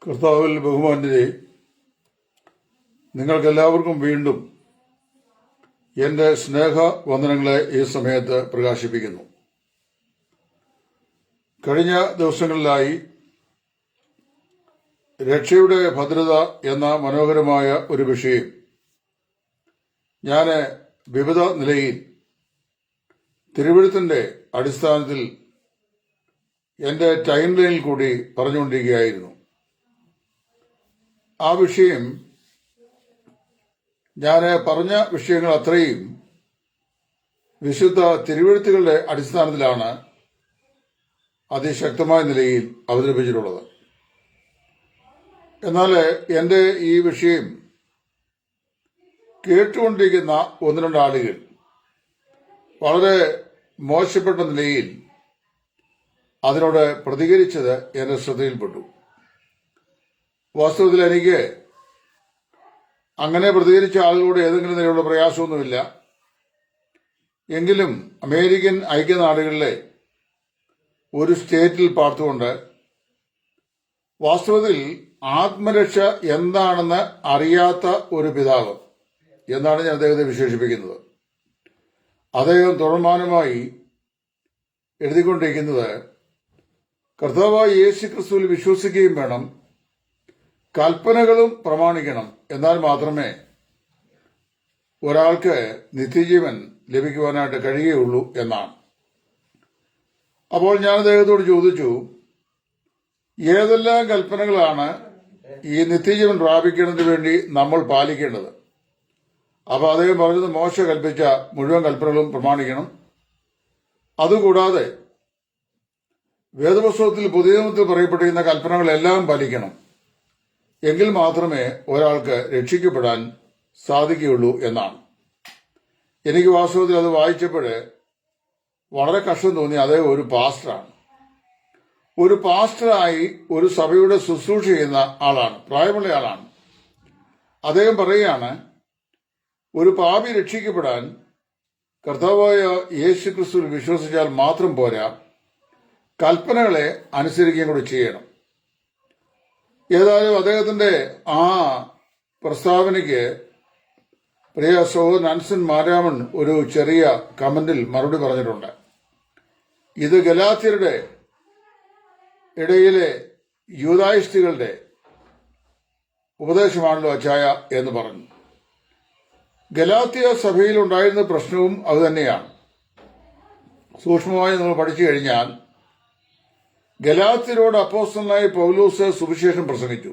കർത്താവിൽ ബഹുമാന്യരെ, നിങ്ങൾക്കെല്ലാവർക്കും വീണ്ടും എന്റെ സ്നേഹവന്ദനങ്ങളെ ഈ സമയത്ത് പ്രകാശിപ്പിക്കുന്നു. കഴിഞ്ഞ ദിവസങ്ങളിലായി രക്ഷയുടെ ഭദ്രത എന്ന മനോഹരമായ ഒരു വിഷയം ഞാൻ വിവിധ നിലയിൽ തിരുവെഴുത്തിന്റെ അടിസ്ഥാനത്തിൽ എന്റെ ടൈം ലൈനിൽ കൂടി പറഞ്ഞുകൊണ്ടിരിക്കുകയായിരുന്നു. ആ വിഷയം ഞാൻ പറഞ്ഞ വിഷയങ്ങൾ അത്രയും വിശുദ്ധ തിരുവെഴുത്തുകളുടെ അടിസ്ഥാനത്തിലാണ് അതിശക്തമായ നിലയിൽ അവതരിപ്പിച്ചിട്ടുള്ളത്. എന്നാൽ എന്റെ ഈ വിഷയം കേട്ടുകൊണ്ടിരിക്കുന്ന ഒന്ന് രണ്ട് ആളുകൾ വളരെ മോശപ്പെട്ട നിലയിൽ അതിനോട് പ്രതികരിച്ചത് എന്റെ ശ്രദ്ധയിൽപ്പെട്ടു. വാസ്തവത്തിൽ എനിക്ക് അങ്ങനെ പ്രതികരിച്ച ആളുകളോട് ഏതെങ്കിലും നിലയിലുള്ള പ്രയാസമൊന്നുമില്ല. എങ്കിലും അമേരിക്കൻ ഐക്യനാടുകളിലെ ഒരു സ്റ്റേറ്റിൽ പാർത്തുകൊണ്ട് വാസ്തവത്തിൽ ആത്മരക്ഷ എന്താണെന്ന് അറിയാത്ത ഒരു പിതാവ് എന്നാണ് ഞാൻ അദ്ദേഹത്തെ വിശേഷിപ്പിക്കുന്നത്. അദ്ദേഹം തുടർമാനമായി എഴുതിക്കൊണ്ടിരിക്കുന്നത് കർത്താവായ യേശു ക്രിസ്തുവിൽ വിശ്വസിക്കുകയും വേണം, കൽപ്പനകളും പ്രമാണിക്കണം, എന്നാൽ മാത്രമേ ഒരാൾക്ക് നിത്യജീവൻ ലഭിക്കുവാനായിട്ട് കഴിയുകയുള്ളൂ എന്നാണ്. അപ്പോൾ ഞാൻ അദ്ദേഹത്തോട് ചോദിച്ചു, ഏതെല്ലാം കൽപ്പനകളാണ് ഈ നിത്യജീവൻ പ്രാപിക്കുന്നതിന് വേണ്ടി നമ്മൾ പാലിക്കേണ്ടത്? അപ്പോൾ അദ്ദേഹം പറഞ്ഞത് മോശ കൽപ്പിച്ച മുഴുവൻ കൽപ്പനകളും പ്രമാണിക്കണം, അതുകൂടാതെ വേദപുസ്തകത്തിൽ പുതിയ നിയമത്തിൽ പറയപ്പെട്ടിരിക്കുന്ന കൽപ്പനകളെല്ലാം പാലിക്കണം, എങ്കിൽ മാത്രമേ ഒരാൾക്ക് രക്ഷിക്കപ്പെടാൻ സാധിക്കുകയുള്ളൂ എന്നാണ്. എനിക്ക് വാസ്തവത്തിൽ അത് വായിച്ചപ്പോൾ വളരെ കഷ്ടം തോന്നി. അദ്ദേഹം ഒരു പാസ്റ്ററാണ്. ഒരു പാസ്റ്ററായി ഒരു സഭയുടെ ശുശ്രൂഷ ചെയ്യുന്ന ആളാണ്, പ്രായമുള്ള ആളാണ്. അദ്ദേഹം പറയുകയാണ്, ഒരു പാപി രക്ഷിക്കപ്പെടാൻ കർത്താവായ യേശു ക്രിസ്തുവിൽ വിശ്വസിച്ചാൽ മാത്രം പോരാ, കൽപ്പനകളെ അനുസരിക്കുകയും കൂടി ചെയ്യണം. ഏതായാലും അദ്ദേഹത്തിന്റെ ആ പ്രസ്താവനയ്ക്ക് പ്രിയ സഹോദരൻ അൻസൻ മാരാമൻ ഒരു ചെറിയ കമന്റിൽ മറുപടി പറഞ്ഞിട്ടുണ്ട്. ഇത് ഗലാത്യരുടെ ഇടയിലെ യൂദായിസ്റ്റുകളുടെ ഉപദേശമാണല്ലോ അച്ചായ എന്ന് പറഞ്ഞു. ഗലാത്യ സഭയിലുണ്ടായിരുന്ന പ്രശ്നവും അതുതന്നെയാണ്. സൂക്ഷ്മമായി നമ്മൾ പഠിച്ചു കഴിഞ്ഞാൽ ഗലാത്യരോട് അപ്പോസ്തലനായ പൗലോസ് സുവിശേഷം പ്രസംഗിച്ചു.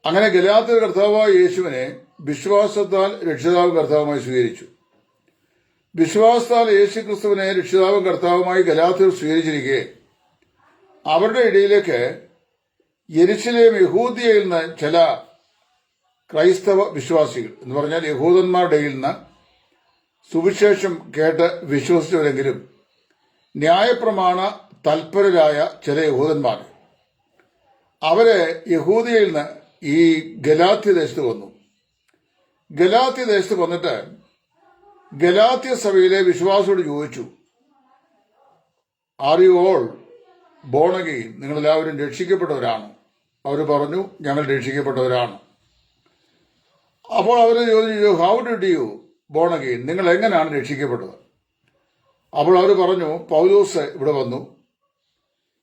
അങ്ങനെ ഗലാത്യർ കർത്താവായ യേശുവിനെ വിശ്വാസത്താൽ രക്ഷിതാവും കർത്താവുമായി സ്വീകരിച്ചു. വിശ്വാസത്താൽ യേശു ക്രിസ്തുവിനെ രക്ഷിതാവും കർത്താവുമായി ഗലാത്യർ സ്വീകരിച്ചിരിക്കെ അവരുടെ ഇടയിലേക്ക് യെരുശലേം യഹൂദിയയിൽ നിന്ന് ചില ക്രൈസ്തവ വിശ്വാസികൾ എന്ന് പറഞ്ഞാൽ യഹൂദന്മാരുടെ ഇടയിൽ നിന്ന് സുവിശേഷം കേട്ട് വിശ്വസിച്ചവരെങ്കിലും ന്യായപ്രമാണ തൽപരരായ ചില യഹൂദന്മാർ അവര് യഹൂദിയയിൽ നിന്ന് ഈ ഗലാത്യ ദേശത്ത് വന്നു. ഗലാത്യ ദേശത്ത് വന്നിട്ട് ഗലാത്യ സഭയിലെ വിശ്വാസിയോട് ചോദിച്ചു, are you all born again? നിങ്ങളെല്ലാവരും രക്ഷിക്കപ്പെട്ടവരാണ്? അവർ പറഞ്ഞു, ഞങ്ങൾ രക്ഷിക്കപ്പെട്ടവരാണ്. അപ്പോൾ അവർ ചോദിച്ചു, how did you born again? നിങ്ങൾ എങ്ങനെയാണ് രക്ഷിക്കപ്പെട്ടത്? അപ്പോൾ അവർ പറഞ്ഞു, പൗലോസ് ഇവിടെ വന്നു,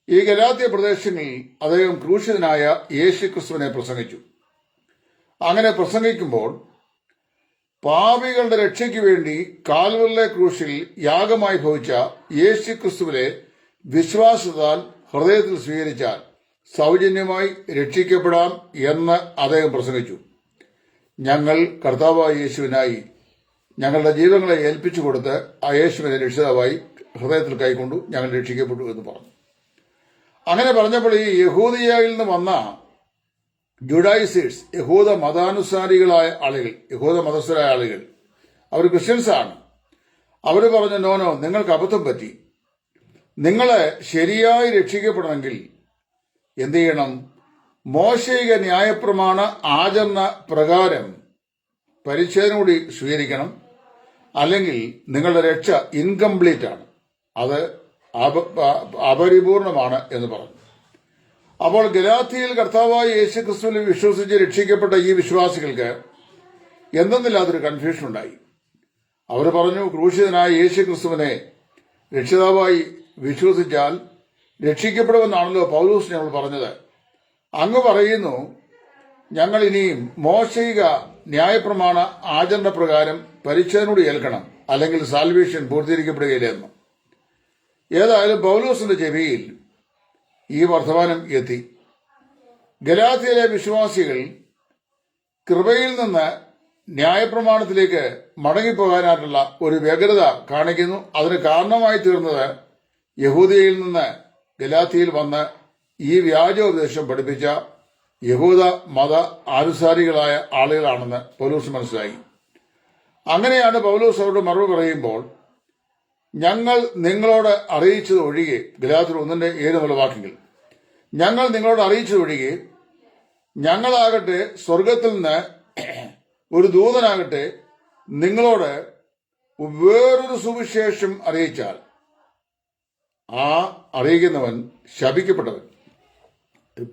ഈ ഗലാത്യ പ്രദേശങ്ങളിൽ അദ്ദേഹം ക്രൂശിതനായ യേശു ക്രിസ്തുവിനെ പ്രസംഗിച്ചു. അങ്ങനെ പ്രസംഗിക്കുമ്പോൾ പാപികളുടെ രക്ഷയ്ക്ക് വേണ്ടി കാൽവറിലെ ക്രൂശിൽ യാഗമായി ഭവിച്ച യേശു ക്രിസ്തുവിനെ വിശ്വാസത്താൽ ഹൃദയത്തിൽ സ്വീകരിച്ചാൽ സൗജന്യമായി രക്ഷിക്കപ്പെടാം എന്ന് അദ്ദേഹം പ്രസംഗിച്ചു. ഞങ്ങൾ കർത്താവായ യേശുവിനായി ഞങ്ങളുടെ ജീവിതങ്ങളെ ഏൽപ്പിച്ചു കൊടുത്ത് ആ യേശുവിനെ രക്ഷിതാവായി ഹൃദയത്തിൽ കൈക്കൊണ്ടു, ഞങ്ങൾ രക്ഷിക്കപ്പെട്ടു എന്ന് പറഞ്ഞു. അങ്ങനെ പറഞ്ഞപ്പോൾ ഈ യഹൂദിയയിൽ നിന്ന് വന്ന ജുഡായിസേഴ്സ്, യഹൂദ മതാനുസാരികളായ ആളുകൾ, യഹൂദ മതസ്ഥരായ ആളുകൾ, അവർ ക്രിസ്ത്യൻസാണ്. അവർ പറഞ്ഞു, നോനോ, നിങ്ങൾക്ക് അബദ്ധം പറ്റി. നിങ്ങളെ ശരിയായി രക്ഷിക്കപ്പെടണമെങ്കിൽ എന്ത് ചെയ്യണം? മോശയിക ന്യായപ്രമാണ ആചരണ പ്രകാരം പരിച്ഛേദന കൂടി സ്വീകരിക്കണം, അല്ലെങ്കിൽ നിങ്ങളുടെ രക്ഷ ഇൻകംപ്ലീറ്റ് ആണ്, അത് അപരിപൂർണമാണ് എന്ന് പറഞ്ഞു. അപ്പോൾ ഗലാത്യയിൽ കർത്താവായ യേശു ക്രിസ്തുവിൽ വിശ്വസിച്ച് രക്ഷിക്കപ്പെട്ട ഈ വിശ്വാസികൾക്ക് എന്തെന്നില്ലാത്തൊരു കൺഫ്യൂഷൻ ഉണ്ടായി. അവർ പറഞ്ഞു, ക്രൂശിതനായ യേശു ക്രിസ്തുവിനെ രക്ഷിതാവായി വിശ്വസിച്ചാൽ രക്ഷിക്കപ്പെടുമെന്നാണല്ലോ പൗലോസ് ഞങ്ങൾ പറഞ്ഞത്. അങ്ങ് പറയുന്നു ഞങ്ങൾ ഇനിയും മോശയിക ന്യായപ്രമാണ ആചരണപ്രകാരം പരിച്ഛേദനയോട് ഏൽക്കണം, അല്ലെങ്കിൽ സാൽവേഷൻ പൂർത്തീകരിക്കപ്പെടുകയില്ലെന്ന്. ഏതായാലും പൗലോസിന്റെ ചെവിയിൽ ഈ വർത്തമാനം എത്തി. ഗലാത്യയിലെ വിശ്വാസികൾ കൃപയിൽ നിന്ന് ന്യായപ്രമാണത്തിലേക്ക് മടങ്ങിപ്പോകാനായിട്ടുള്ള ഒരു വ്യഗ്രത കാണിക്കുന്നു. അതിന് കാരണമായി തീർന്നത് യഹൂദിയയിൽ നിന്ന് ഗലാത്യയിൽ വന്ന് ഈ വ്യാജോപദേശം പഠിപ്പിച്ച യഹൂദ മത ആനുസാരികളായ ആളുകളാണെന്ന് പൗലോസ് മനസ്സിലായി. അങ്ങനെയാണ് പൗലോസ് അവരോട് മറുപടി പറയുമ്പോൾ, ഞങ്ങൾ നിങ്ങളോട് അറിയിച്ചത് ഒഴികെ, ഗലാത്യർ 1:7 വാക്യങ്ങൾ, ഞങ്ങൾ നിങ്ങളോട് അറിയിച്ചത് ഒഴികെ ഞങ്ങളാകട്ടെ സ്വർഗത്തിൽ നിന്ന് ഒരു ദൂതനാകട്ടെ നിങ്ങളോട് വേറൊരു സുവിശേഷം അറിയിച്ചാൽ ആ അറിയിക്കുന്നവൻ ശപിക്കപ്പെട്ടവൻ.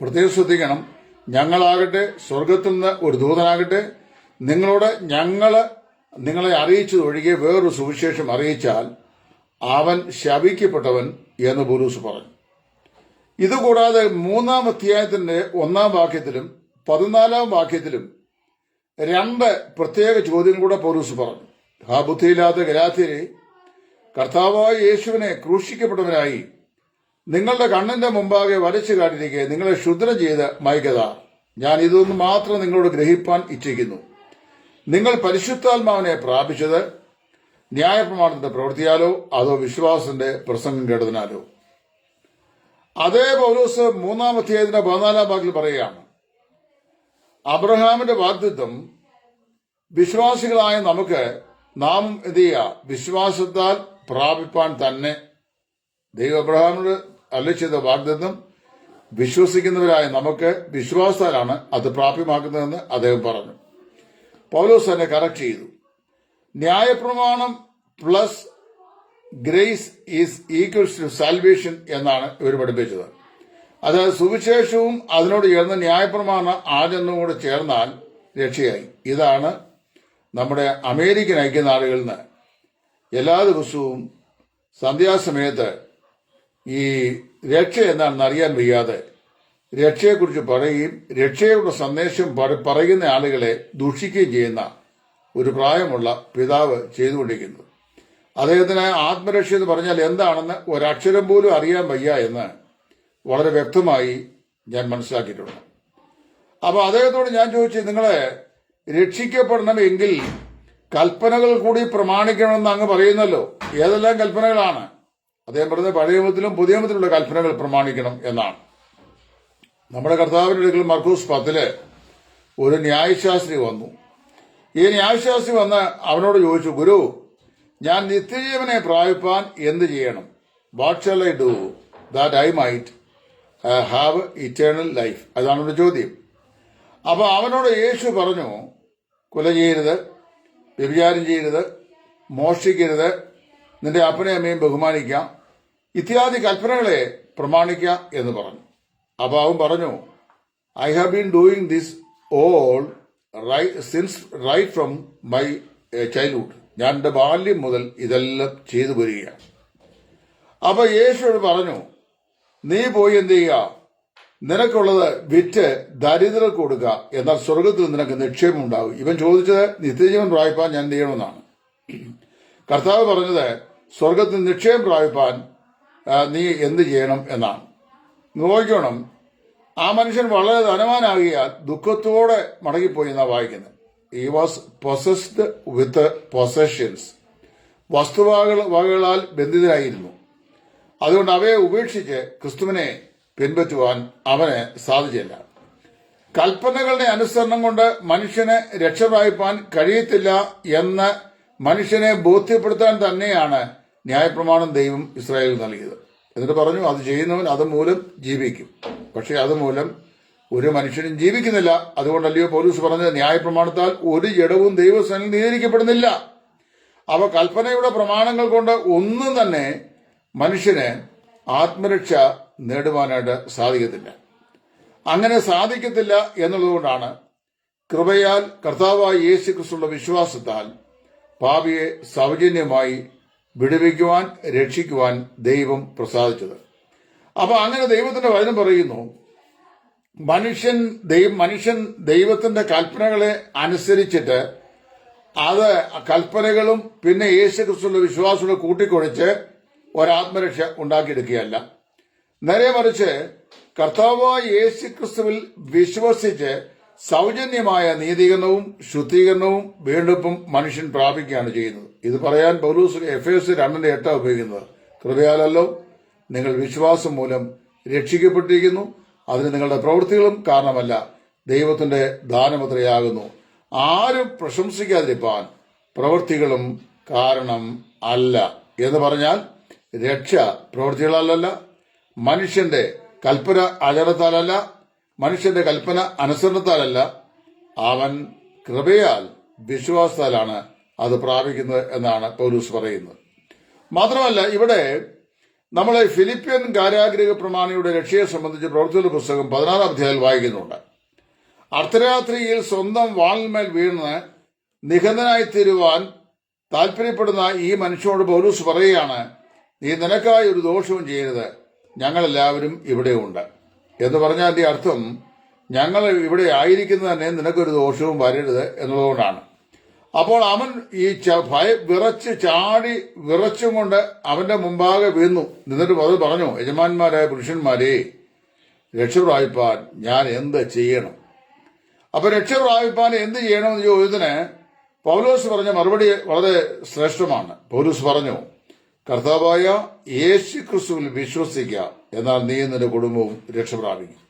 പ്രത്യേകം ശ്രദ്ധിക്കണം, ഞങ്ങളാകട്ടെ സ്വർഗത്തിൽ നിന്ന് ഒരു ദൂതനാകട്ടെ നിങ്ങളോട് നിങ്ങളെ അറിയിച്ചത് ഒഴികെ വേറൊരു സുവിശേഷം അറിയിച്ചാൽ അവൻ ശപിക്കപ്പെട്ടവൻ എന്ന് പൗലോസ് പറഞ്ഞു. ഇതുകൂടാതെ 3-ാം അധ്യായത്തിന്റെ 1-ാം വാക്യത്തിലും 14-ാം വാക്യത്തിലും 2 പ്രത്യേക ചോദ്യം കൂടെ പൗലോസ് പറഞ്ഞു. ആ ബുദ്ധിയില്ലാത്ത ഗലാത്യരെ, കർത്താവായ യേശുവിനെ ക്രൂശിക്കപ്പെട്ടവനായി നിങ്ങളുടെ കണ്ണിന്റെ മുമ്പാകെ വരച്ചു കാട്ടിരിക്കെ നിങ്ങളെ ശുദ്ധം ചെയ്ത് മയക്കത. ഞാൻ ഇതൊന്ന് മാത്രം നിങ്ങളോട് ഗ്രഹിപ്പാൻ ഇച്ഛിക്കുന്നു. നിങ്ങൾ പരിശുദ്ധാത്മാവിനെ പ്രാപിച്ചത് ന്യായപ്രമാണത്തിന്റെ പ്രവൃത്തിയാലോ അതോ വിശ്വാസത്തിന്റെ പ്രസംഗം കേട്ടതിനാലോ? അതേ പൗലോസ് 3-ാം അധ്യായത്തിന്റെ 14-ാം വാക്യത്തിൽ പറയുകയാണ്, അബ്രഹാമിന്റെ വാഗ്ദത്തം വിശ്വാസികളായ നാം എന്ത് ചെയ്യുക, വിശ്വാസത്താൽ പ്രാപിപ്പാൻ തന്നെ. ദൈവം അബ്രഹാമിനോട് അരുളിച്ചെയ്ത വാഗ്ദത്തം വിശ്വസിക്കുന്നവരായ നമുക്ക് വിശ്വാസത്താലാണ് അത് പ്രാപ്യമാക്കുന്നതെന്ന് അദ്ദേഹം പറഞ്ഞു. പൗലോസ് തന്നെ കറക്റ്റ് ചെയ്തു. ന്യായപ്രമാണം plus grace is equals to salvation എന്നാണ് ഇവർ പഠിപ്പിച്ചത്. അതായത് സുവിശേഷവും അതിനോട് ചേർന്ന് ന്യായപ്രമാണ ആചരണവും കൂടെ ചേർന്നാൽ രക്ഷയായി. ഇതാണ് നമ്മുടെ അമേരിക്കൻ ഐക്യനാടുകളിൽ നിന്ന് എല്ലാ ദിവസവും സന്ധ്യാസമയത്ത് ഈ രക്ഷ എന്താണെന്ന് അറിയാൻ വയ്യാതെ രക്ഷയെക്കുറിച്ച് പറയുകയും രക്ഷയുടെ സന്ദേശം പറയുന്ന ആളുകളെ ദൂഷിക്കുകയും ചെയ്യുന്ന ഒരു പ്രായമുള്ള പിതാവ് ചെയ്തുകൊണ്ടിരിക്കുന്നത്. അദ്ദേഹത്തിന് ആത്മരക്ഷ എന്ന് പറഞ്ഞാൽ എന്താണെന്ന് ഒരക്ഷരം പോലും അറിയാൻ വയ്യ എന്ന് വളരെ വ്യക്തമായി ഞാൻ മനസ്സിലാക്കിയിട്ടുണ്ട്. അപ്പൊ അദ്ദേഹത്തോട് ഞാൻ ചോദിച്ചു, നിങ്ങളെ രക്ഷിക്കപ്പെടണമെങ്കിൽ കൽപ്പനകൾ കൂടി പ്രമാണിക്കണമെന്ന് അങ്ങ് പറയുന്നല്ലോ, ഏതെല്ലാം കൽപ്പനകളാണ്? അദ്ദേഹം പറഞ്ഞത് പഴയ നിയമത്തിലും പുതിയ നിയമത്തിലുള്ള കൽപ്പനകൾ പ്രമാണിക്കണം എന്നാണ്. നമ്മുടെ കർത്താവിന്റെ അടുക്കൽ മർക്കോസ് 10 ഒരു ന്യായശാസ്ത്രി വന്നു. ഈ ന്യായശാസ്ത്രി വന്ന് അവനോട് ചോദിച്ചു, ഗുരു, ഞാൻ നിത്യജീവനെ പ്രാപിപ്പാൻ എന്ത് ചെയ്യണം? What shall I do that I might have eternal life? അതാണ് ഒരു ചോദ്യം. അപ്പൊ അവനോട് യേശു പറഞ്ഞു, കൊല ചെയ്യരുത്, വ്യഭിചാരം ചെയ്യരുത്, മോഷ്ടിക്കരുത്, നിന്റെ അപ്പനെ അമ്മയും ബഹുമാനിക്കാം, ഇത്യാദി കൽപ്പനകളെ പ്രമാണിക്കുക എന്ന് പറഞ്ഞു. അപ്പൊ അവൻ പറഞ്ഞു, I have been doing this all since right from my childhood. ഞാൻ എന്റെ ബാല്യം മുതൽ ഇതെല്ലാം ചെയ്തു വരികയാണ്. അപ്പൊ യേശുവോട് പറഞ്ഞു, നീ പോയി എന്ത് ചെയ്യുക, നിനക്കുള്ളത് വിറ്റ് ദരിദ്രർക്ക് കൊടുക്കുക, എന്നാൽ സ്വർഗത്തിൽ നിനക്ക് നിക്ഷേപം ഉണ്ടാകും. ഇവൻ ചോദിച്ചത് നിത്യജീവൻ പ്രാപിപ്പാൻ ഞാൻ എന്ത് ചെയ്യണമെന്നാണ്. കർത്താവ് പറഞ്ഞത് സ്വർഗത്തിൽ നിക്ഷേപം പ്രാപിപ്പാൻ നീ എന്ത് ചെയ്യണം എന്നാണ്. നോക്കണം, ആ മനുഷ്യൻ വളരെ ധനവാനാകിയാൽ ദുഃഖത്തോടെ മടങ്ങിപ്പോയി എന്നാ വായിക്കുന്നത്. He was possessed with possessions. വസ്തുവകകളാൽ ബന്ധിതരായിരുന്നു. അതുകൊണ്ട് അവയെ ഉപേക്ഷിച്ച് ക്രിസ്തുവിനെ പിൻപറ്റുവാൻ അവന് സാധിച്ചില്ല. കൽപ്പനകളുടെ അനുസരണം കൊണ്ട് മനുഷ്യന് രക്ഷ പ്രാപിപ്പാൻ കഴിയത്തില്ല എന്ന് മനുഷ്യനെ ബോധ്യപ്പെടുത്താൻ തന്നെയാണ് ന്യായപ്രമാണം ദൈവം ഇസ്രായേലിൽ നൽകിയത്. എന്നിട്ട് പറഞ്ഞു, അത് ചെയ്യുന്നവൻ അതുമൂലം ജീവിക്കും. പക്ഷെ അതുമൂലം ഒരു മനുഷ്യനും ജീവിക്കുന്നില്ല. അതുകൊണ്ടല്ലയോ പൗലോസ് പറഞ്ഞത്, ന്യായപ്രമാണത്താൽ ഒരു ജഡവും ദൈവസന്നിധിയിൽ നീതിക്കപ്പെടുന്നില്ല. അവ കൽപ്പനയുടെ പ്രമാണങ്ങൾ കൊണ്ട് ഒന്നും തന്നെ മനുഷ്യന് ആത്മരക്ഷ നേടുവാനായിട്ട് സാധിക്കത്തില്ല. അങ്ങനെ സാധിക്കത്തില്ല എന്നുള്ളതുകൊണ്ടാണ് കൃപയാൽ കർത്താവായ യേശു ക്രിസ്തുള്ള വിശ്വാസത്താൽ പാപിയെ സൗജന്യമായി വിടുവിക്കുവാൻ രക്ഷിക്കുവാൻ ദൈവം പ്രസാദിച്ചത്. അപ്പൊ അങ്ങനെ ദൈവത്തിന്റെ വചനം പറയുന്നു, മനുഷ്യൻ ദൈവത്തിന്റെ കൽപ്പനകളെ അനുസരിച്ചിട്ട് അത് കൽപ്പനകളും പിന്നെ യേശു ക്രിസ്തുവിന്റെ വിശ്വാസത്തോട് കൂട്ടിക്കുഴച്ച് ഒരാത്മരക്ഷ ഉണ്ടാക്കിയെടുക്കുകയല്ല. നേരെ മറിച്ച് കർത്താവായ യേശു ക്രിസ്തുവിൽ വിശ്വസിച്ച് സൗജന്യമായ നീതീകരണവും ശുദ്ധീകരണവും വീണ്ടെടുപ്പും മനുഷ്യൻ പ്രാപിക്കുകയാണ് ചെയ്യുന്നത്. ഇത് പറയാൻ പൗലോസ് എഫേസ്യർ 2:8 ഉപയോഗിക്കുന്നത്. കൃപയാലല്ലോ നിങ്ങൾ വിശ്വാസം മൂലം രക്ഷിക്കപ്പെട്ടിരിക്കുന്നു, അതിന് നിങ്ങളുടെ പ്രവൃത്തികളും കാരണമല്ല, ദൈവത്തിന്റെ ദാനമത്രയാകുന്നു. ആരും പ്രശംസിക്കാതിരിപ്പാൻ പ്രവൃത്തികളും കാരണം അല്ല എന്ന് പറഞ്ഞാൽ രക്ഷ പ്രവൃത്തികളല്ല, മനുഷ്യന്റെ കൽപ്പന ആചരണത്താലല്ല, മനുഷ്യന്റെ കൽപ്പന അനുസരണത്താലല്ല, അവൻ കൃപയാൽ വിശ്വാസത്താലാണ് അത് പ്രാപിക്കുന്നത് എന്നാണ് പൗലോസ് പറയുന്നത്. മാത്രമല്ല ഇവിടെ നമ്മളെ ഫിലിപ്പിയൻ കാരാഗൃഹ പ്രമാണിയുടെ രക്ഷയെ സംബന്ധിച്ച് പ്രവൃത്തികളുടെ പുസ്തകം 16-ാം അധ്യായത്തിൽ വായിക്കുന്നുണ്ട്. അർദ്ധരാത്രിയിൽ സ്വന്തം വാളിന്മേൽ വീണ് നിഹതനായി തീരുവാൻ താല്പര്യപ്പെടുന്ന ഈ മനുഷ്യനോട് പൗലോസ് പറയുകയാണ്, നീ നിനക്കായി ഒരു ദോഷവും ചെയ്യരുത്, ഞങ്ങളെല്ലാവരും ഇവിടെയുണ്ട് എന്ന് പറഞ്ഞാൽ അതിന്റെ അർത്ഥം ഞങ്ങൾ ഇവിടെ ആയിരിക്കുന്നത് തന്നെ നിനക്കൊരു ദോഷവും വരരുത് എന്നുള്ളതുകൊണ്ടാണ്. അപ്പോൾ അവൻ ഈ വിറച്ച് ചാടി വിറച്ചും കൊണ്ട് അവന്റെ മുമ്പാകെ വീണു നിന്നിട്ട് അത് പറഞ്ഞു, യജമാന്മാരായ പുരുഷന്മാരെ, രക്ഷ പ്രാപിപ്പാൻ ഞാൻ എന്ത് ചെയ്യണം? അപ്പൊ രക്ഷ പ്രാപിപ്പാൻ എന്ത് ചെയ്യണമെന്ന് ചോദ്യത്തിന് പൗലോസ് പറഞ്ഞ മറുപടി വളരെ ശ്രേഷ്ഠമാണ്. പൗലോസ് പറഞ്ഞു, കർത്താവായ യേശു ക്രിസ്തുവിൽ വിശ്വസിക്കുക, എന്നാൽ നീ നിന്റെ കുടുംബവും രക്ഷ പ്രാപിക്കും.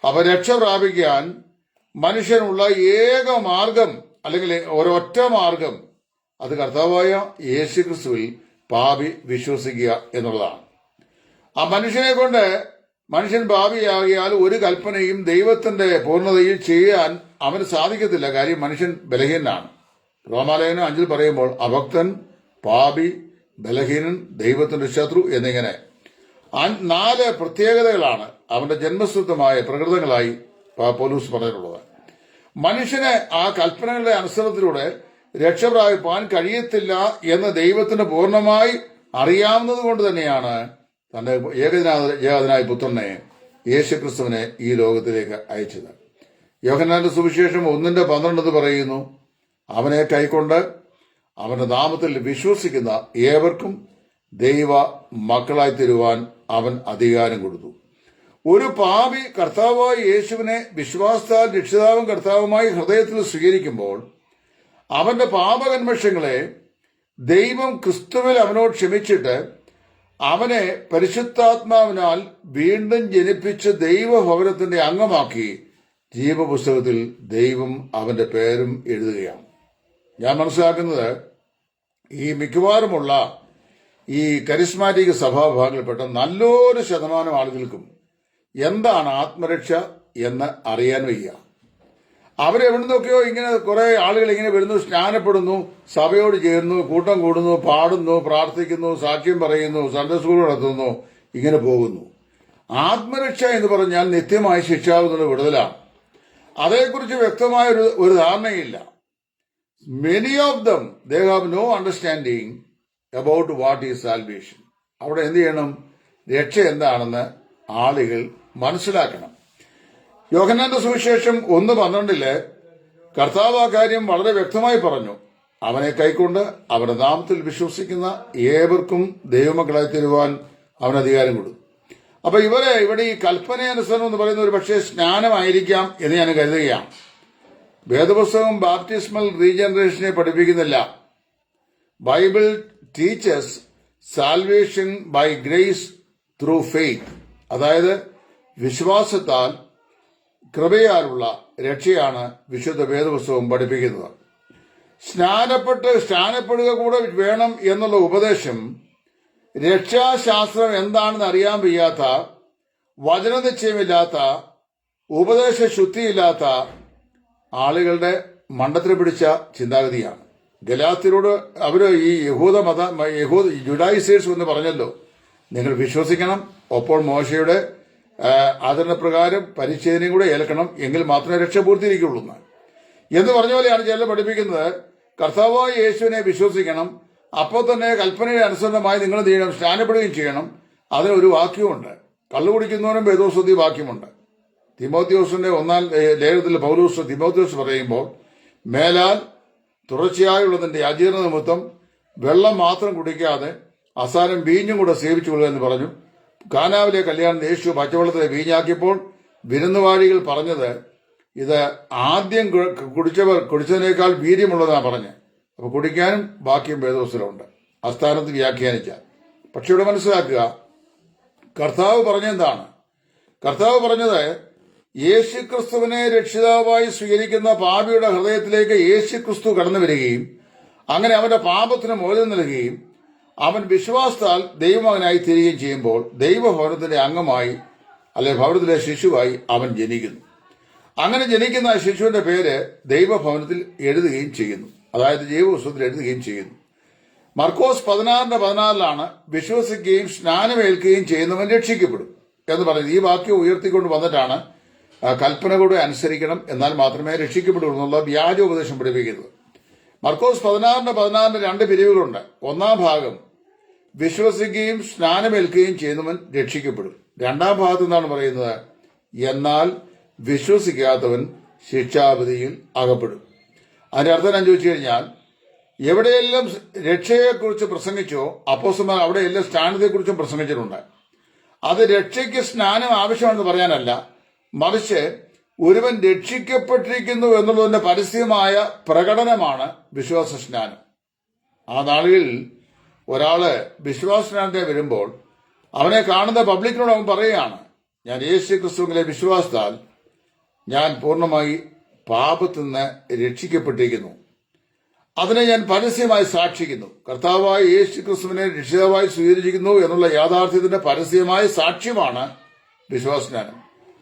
അപ്പൊ രക്ഷ പ്രാപിക്കാൻ മനുഷ്യനുള്ള ഏക മാർഗം അല്ലെങ്കിൽ ഒരൊറ്റ മാർഗം അത് കർത്താവായ യേശു ക്രിസ്തുവിൽ പാപി വിശ്വസിക്കുക എന്നുള്ളതാണ്. ആ മനുഷ്യനെ കൊണ്ട് മനുഷ്യൻ പാപിയാകിയാൽ ഒരു കൽപ്പനയും ദൈവത്തിന്റെ പൂർണ്ണതയിൽ ചെയ്യാൻ അവന് സാധിക്കത്തില്ല. കാര്യം മനുഷ്യൻ ബലഹീനനാണ്. റോമാലേഖനം 5 പറയുമ്പോൾ അഭക്തൻ, പാപി, ബലഹീനൻ, ദൈവത്തിന്റെ ശത്രു എന്നിങ്ങനെ 4 പ്രത്യേകതകളാണ് അവന്റെ ജന്മസിദ്ധമായ പ്രകൃതങ്ങളായി പൗലോസ് പറഞ്ഞിട്ടുള്ളത്. മനുഷ്യന് ആ കൽപ്പനകളുടെ അനുസരണത്തിലൂടെ രക്ഷ പ്രാപിപ്പാൻ കഴിയത്തില്ല എന്ന് ദൈവത്തിന് പൂർണ്ണമായി അറിയാവുന്നത് കൊണ്ട് തന്നെയാണ് തന്റെ ഏകജാതനായ പുത്രനെ യേശുക്രിസ്തുവിനെ ഈ ലോകത്തിലേക്ക് അയച്ചത്. യോഹന്നാന്റെ സുവിശേഷം 1:12 പറയുന്നു, അവനെ കൈക്കൊണ്ട് അവന്റെ നാമത്തിൽ വിശ്വസിക്കുന്ന ഏവർക്കും ദൈവ മക്കളായി തരുവാൻ അവൻ അധികാരം കൊടുത്തു. ഒരു പാപി കർത്താവായ യേശുവിനെ വിശ്വാസത്താൽ രക്ഷിതാവും കർത്താവുമായി ഹൃദയത്തിൽ സ്വീകരിക്കുമ്പോൾ അവന്റെ പാപകന്മഷങ്ങളെ ദൈവം ക്രിസ്തുവിൽ അവനോട് ക്ഷമിച്ചിട്ട് അവനെ പരിശുദ്ധാത്മാവിനാൽ വീണ്ടും ജനിപ്പിച്ച് ദൈവഭവനത്തിന്റെ അംഗമാക്കി ജീവപുസ്തകത്തിൽ ദൈവം അവന്റെ പേരും എഴുതുകയാണ്. ഞാൻ മനസ്സിലാക്കുന്നത് ഈ മിക്കവാറുമുള്ള ഈ കരിസ്മാറ്റിക് സഭാഭാഗങ്ങളിൽപ്പെട്ട നല്ലൊരു ശതമാനം ആളുകൾക്കും എന്താണ് ആത്മരക്ഷ എന്ന് അറിയാൻ വയ്യ. അവരെവിടുന്നൊക്കെയോ ഇങ്ങനെ കുറെ ആളുകൾ ഇങ്ങനെ വരുന്നു, സ്നാനപ്പെടുന്നു, സഭയോട് ചേരുന്നു, കൂട്ടം കൂടുന്നു, പാടുന്നു, പ്രാർത്ഥിക്കുന്നു, സാക്ഷ്യം പറയുന്നു, സൺഡേ സ്കൂൾ നടത്തുന്നു, ഇങ്ങനെ പോകുന്നു. ആത്മരക്ഷ എന്ന് പറഞ്ഞാൽ നിത്യമായി ശിക്ഷാവുന്നത് വിടുതലാണ്. അതേക്കുറിച്ച് വ്യക്തമായ ഒരു ധാരണയില്ല. Many of them they have no understanding about what is salvation. അവിടെ എന്ത് ചെയ്യണം? രക്ഷ എന്താണെന്ന് ആളുകൾ മനസ്സിലാക്കണം. യോഹന്നാന്റെ സുവിശേഷം 1:12 കർത്താവ് ആ കാര്യം വളരെ വ്യക്തമായി പറഞ്ഞു. അവനെ കൈക്കൊണ്ട് അവന്റെ നാമത്തിൽ വിശ്വസിക്കുന്ന ഏവർക്കും ദൈവമക്കളായി തരുവാൻ അവൻ അധികാരം കൊടുത്തു. അപ്പൊ ഇവിടെ ഈ കൽപ്പനയനുസരണം എന്ന് പറയുന്ന ഒരു പക്ഷേ സ്നാനമായിരിക്കാം എന്ന് ഞാൻ കരുതുകയാണ്. വേദപുസ്തകം ബാപ്റ്റിസ്മൽ റീജനറേഷനെ പഠിപ്പിക്കുന്നില്ല. Bible teachers salvation by grace through faith, അതായത് വിശ്വാസത്താൽ കൃപയാലുള്ള രക്ഷയാണ് വിശുദ്ധ വേദപുസ്തകം പഠിപ്പിക്കുന്നത്. സ്നാനപ്പെടുക കൂടെ വേണം എന്നുള്ള ഉപദേശം രക്ഷാശാസ്ത്രം എന്താണെന്ന് അറിയാൻ വയ്യാത്ത, വചനനിശ്ചയമില്ലാത്ത, ഉപദേശ ശുദ്ധിയില്ലാത്ത ആളുകളുടെ മണ്ടത്തിൽ പിടിച്ച ചിന്താഗതിയാണ്. ഗലാത്യരോട് അവര് ഈ ജുഡായിസേഴ്സ് എന്ന് പറഞ്ഞല്ലോ, നിങ്ങൾ വിശ്വസിക്കണം, ഒപ്പോൾ മോശയുടെ അതിന്റെ പ്രകാരം പരിച്ഛേദനയും കൂടെ ഏൽക്കണം, എങ്കിൽ മാത്രമേ രക്ഷ പൂർത്തീകരിക്കുള്ളൂ എന്ന് പറഞ്ഞ പോലെയാണ് ചിലർ പഠിപ്പിക്കുന്നത്. കർത്താവായ യേശുവിനെ വിശ്വസിക്കണം, അപ്പോൾ തന്നെ കൽപ്പനയുടെ അനുസരണമായി നിങ്ങൾ ചെയ്യണം, സ്നാനപ്പെടുകയും ചെയ്യണം. അതിനൊരു വാക്യമുണ്ട്, കള്ളു കുടിക്കുന്നവനും വേദോസ്വതി വാക്യമുണ്ട്. തിമോത്തിയോസിന്റെ ഒന്നാം ലേഖനത്തിൽ പൗലോസ് തിമോത്തിയോസ് പറയുമ്പോൾ, മേലാൽ തുടർച്ചയായുള്ളതിന്റെ അജീർണ നിമിത്തം വെള്ളം മാത്രം കുടിക്കാതെ അവസാനം വീഞ്ഞും കൂടെ സേവിച്ചുകൊള്ളുക എന്ന് പറഞ്ഞു. കാനാവിലെ കല്യാണം യേശു പച്ചവെള്ളത്തിലെ വീഞ്ഞാക്കിയപ്പോൾ വിരുന്നുവാഴികൾ പറഞ്ഞത്, ഇത് ആദ്യം കുടിച്ചതിനേക്കാൾ വീര്യമുള്ളതാണ് പറഞ്ഞ്. അപ്പൊ കുടിക്കാനും ബാക്കിയും വേദോസ്തലമുണ്ട്, അസ്ഥാനത്ത് വ്യാഖ്യാനിച്ചാൽ. പക്ഷെ ഇവിടെ മനസ്സിലാക്കുക, കർത്താവ് പറഞ്ഞെന്താണ്? കർത്താവ് പറഞ്ഞത്, യേശുക്രിസ്തുവിനെ രക്ഷിതാവായി സ്വീകരിക്കുന്ന പാപിയുടെ ഹൃദയത്തിലേക്ക് യേശുക്രിസ്തു കടന്നു വരികയും അങ്ങനെ അവന്റെ പാപത്തിന് മോചനം നൽകുകയും അവൻ വിശ്വാസത്താൽ ദൈവമകനായി തീരുകയും ചെയ്യുമ്പോൾ ദൈവഭവനത്തിന്റെ അംഗമായി, അല്ലെ ഭവനത്തിലെ ശിശുവായി അവൻ ജനിക്കുന്നു. അങ്ങനെ ജനിക്കുന്ന ശിശുവിന്റെ പേര് ദൈവഭവനത്തിൽ എഴുതുകയും ചെയ്യുന്നു, അതായത് ജീവപുസ്തകത്തിൽ എഴുതുകയും ചെയ്യുന്നു. മർക്കോസ് 16:14 വിശ്വസിക്കുകയും സ്നാനമേൽക്കുകയും ചെയ്യുന്നവൻ രക്ഷിക്കപ്പെടും എന്ന് പറയുന്നത്. ഈ വാക്യം ഉയർത്തിക്കൊണ്ട് വന്നിട്ടാണ് കൽപ്പനകളോട് അനുസരിക്കണം, എന്നാൽ മാത്രമേ രക്ഷിക്കപ്പെടൂ എന്നുള്ള വ്യാജോപദേശം പഠിപ്പിക്കുന്നത്. മർക്കോസ് 16:14 2 പിരിവുകളുണ്ട്. ഒന്നാം ഭാഗം വിശ്വസിക്കുകയും സ്നാനമേൽക്കുകയും ചെയ്യുന്നവൻ രക്ഷിക്കപ്പെടും. രണ്ടാം ഭാഗത്ത് എന്താണ് പറയുന്നത്? എന്നാൽ വിശ്വസിക്കാത്തവൻ ശിക്ഷാവിധിയിൽ അകപ്പെടും. അതിന്റെ അർത്ഥം ഞാൻ ചോദിച്ചു കഴിഞ്ഞാൽ, എവിടെയെല്ലാം രക്ഷയെക്കുറിച്ച് പ്രസംഗിച്ചോ അപ്പോസ്തലന്മാർ അവിടെയെല്ലാം സ്നാനത്തെക്കുറിച്ചും പ്രസംഗിച്ചിട്ടുണ്ട്. അത് രക്ഷയ്ക്ക് സ്നാനം ആവശ്യമാണെന്ന് പറയാനല്ല, മറിച്ച് ഒരുവൻ രക്ഷിക്കപ്പെട്ടിരിക്കുന്നു എന്നുള്ളതിന്റെ പരസ്യമായ പ്രകടനമാണ് വിശ്വാസ സ്നാനം. ആ നാളുകളിൽ ഒരാള് വിശ്വാസ സ്നാനത്തെ വരുമ്പോൾ അവനെ കാണുന്ന പബ്ലിക്കിനോട് അവൻ പറയുകയാണ്, ഞാൻ യേശു ക്രിസ്തുവിലെ വിശ്വാസത്താൽ ഞാൻ പൂർണ്ണമായി പാപത്തിൽ നിന്ന് രക്ഷിക്കപ്പെട്ടിരിക്കുന്നു, അതിനെ ഞാൻ പരസ്യമായി സാക്ഷിക്കുന്നു. കർത്താവായ യേശു ക്രിസ്തുവിനെ രക്ഷിതാവായി സ്വീകരിച്ചിരിക്കുന്നു എന്നുള്ള യാഥാർത്ഥ്യത്തിന്റെ പരസ്യമായ സാക്ഷ്യമാണ് വിശ്വാസസ്നാനം.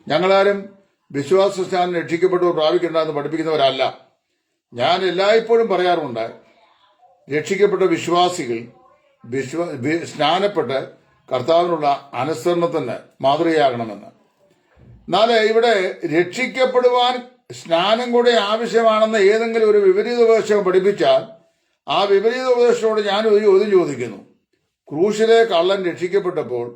ഞങ്ങളാരും വിശ്വാസസ്നാനം രക്ഷിക്കപ്പെട്ടവർ പ്രാപിക്കേണ്ടെന്ന് പഠിപ്പിക്കുന്നവരല്ല. ഞാൻ എല്ലായ്പ്പോഴും പറയാറുണ്ട്, രക്ഷിക്കപ്പെട്ട വിശ്വാസികൾ സ്നാനപ്പെട്ട് കർത്താവിനുള്ള അനുസരണത്തിന് മാതൃകയാകണമെന്ന്. എന്നാൽ ഇവിടെ രക്ഷിക്കപ്പെടുവാൻ സ്നാനം കൂടെ ആവശ്യമാണെന്ന് ഏതെങ്കിലും ഒരു വിപരീത ഉപദേശം പഠിപ്പിച്ചാൽ ആ വിപരീത ഉപദേശത്തോട് ഞാൻ ഒരു ചോദ്യം ചോദിക്കുന്നു. ക്രൂശിലെ കള്ളൻ രക്ഷിക്കപ്പെട്ടപ്പോൾ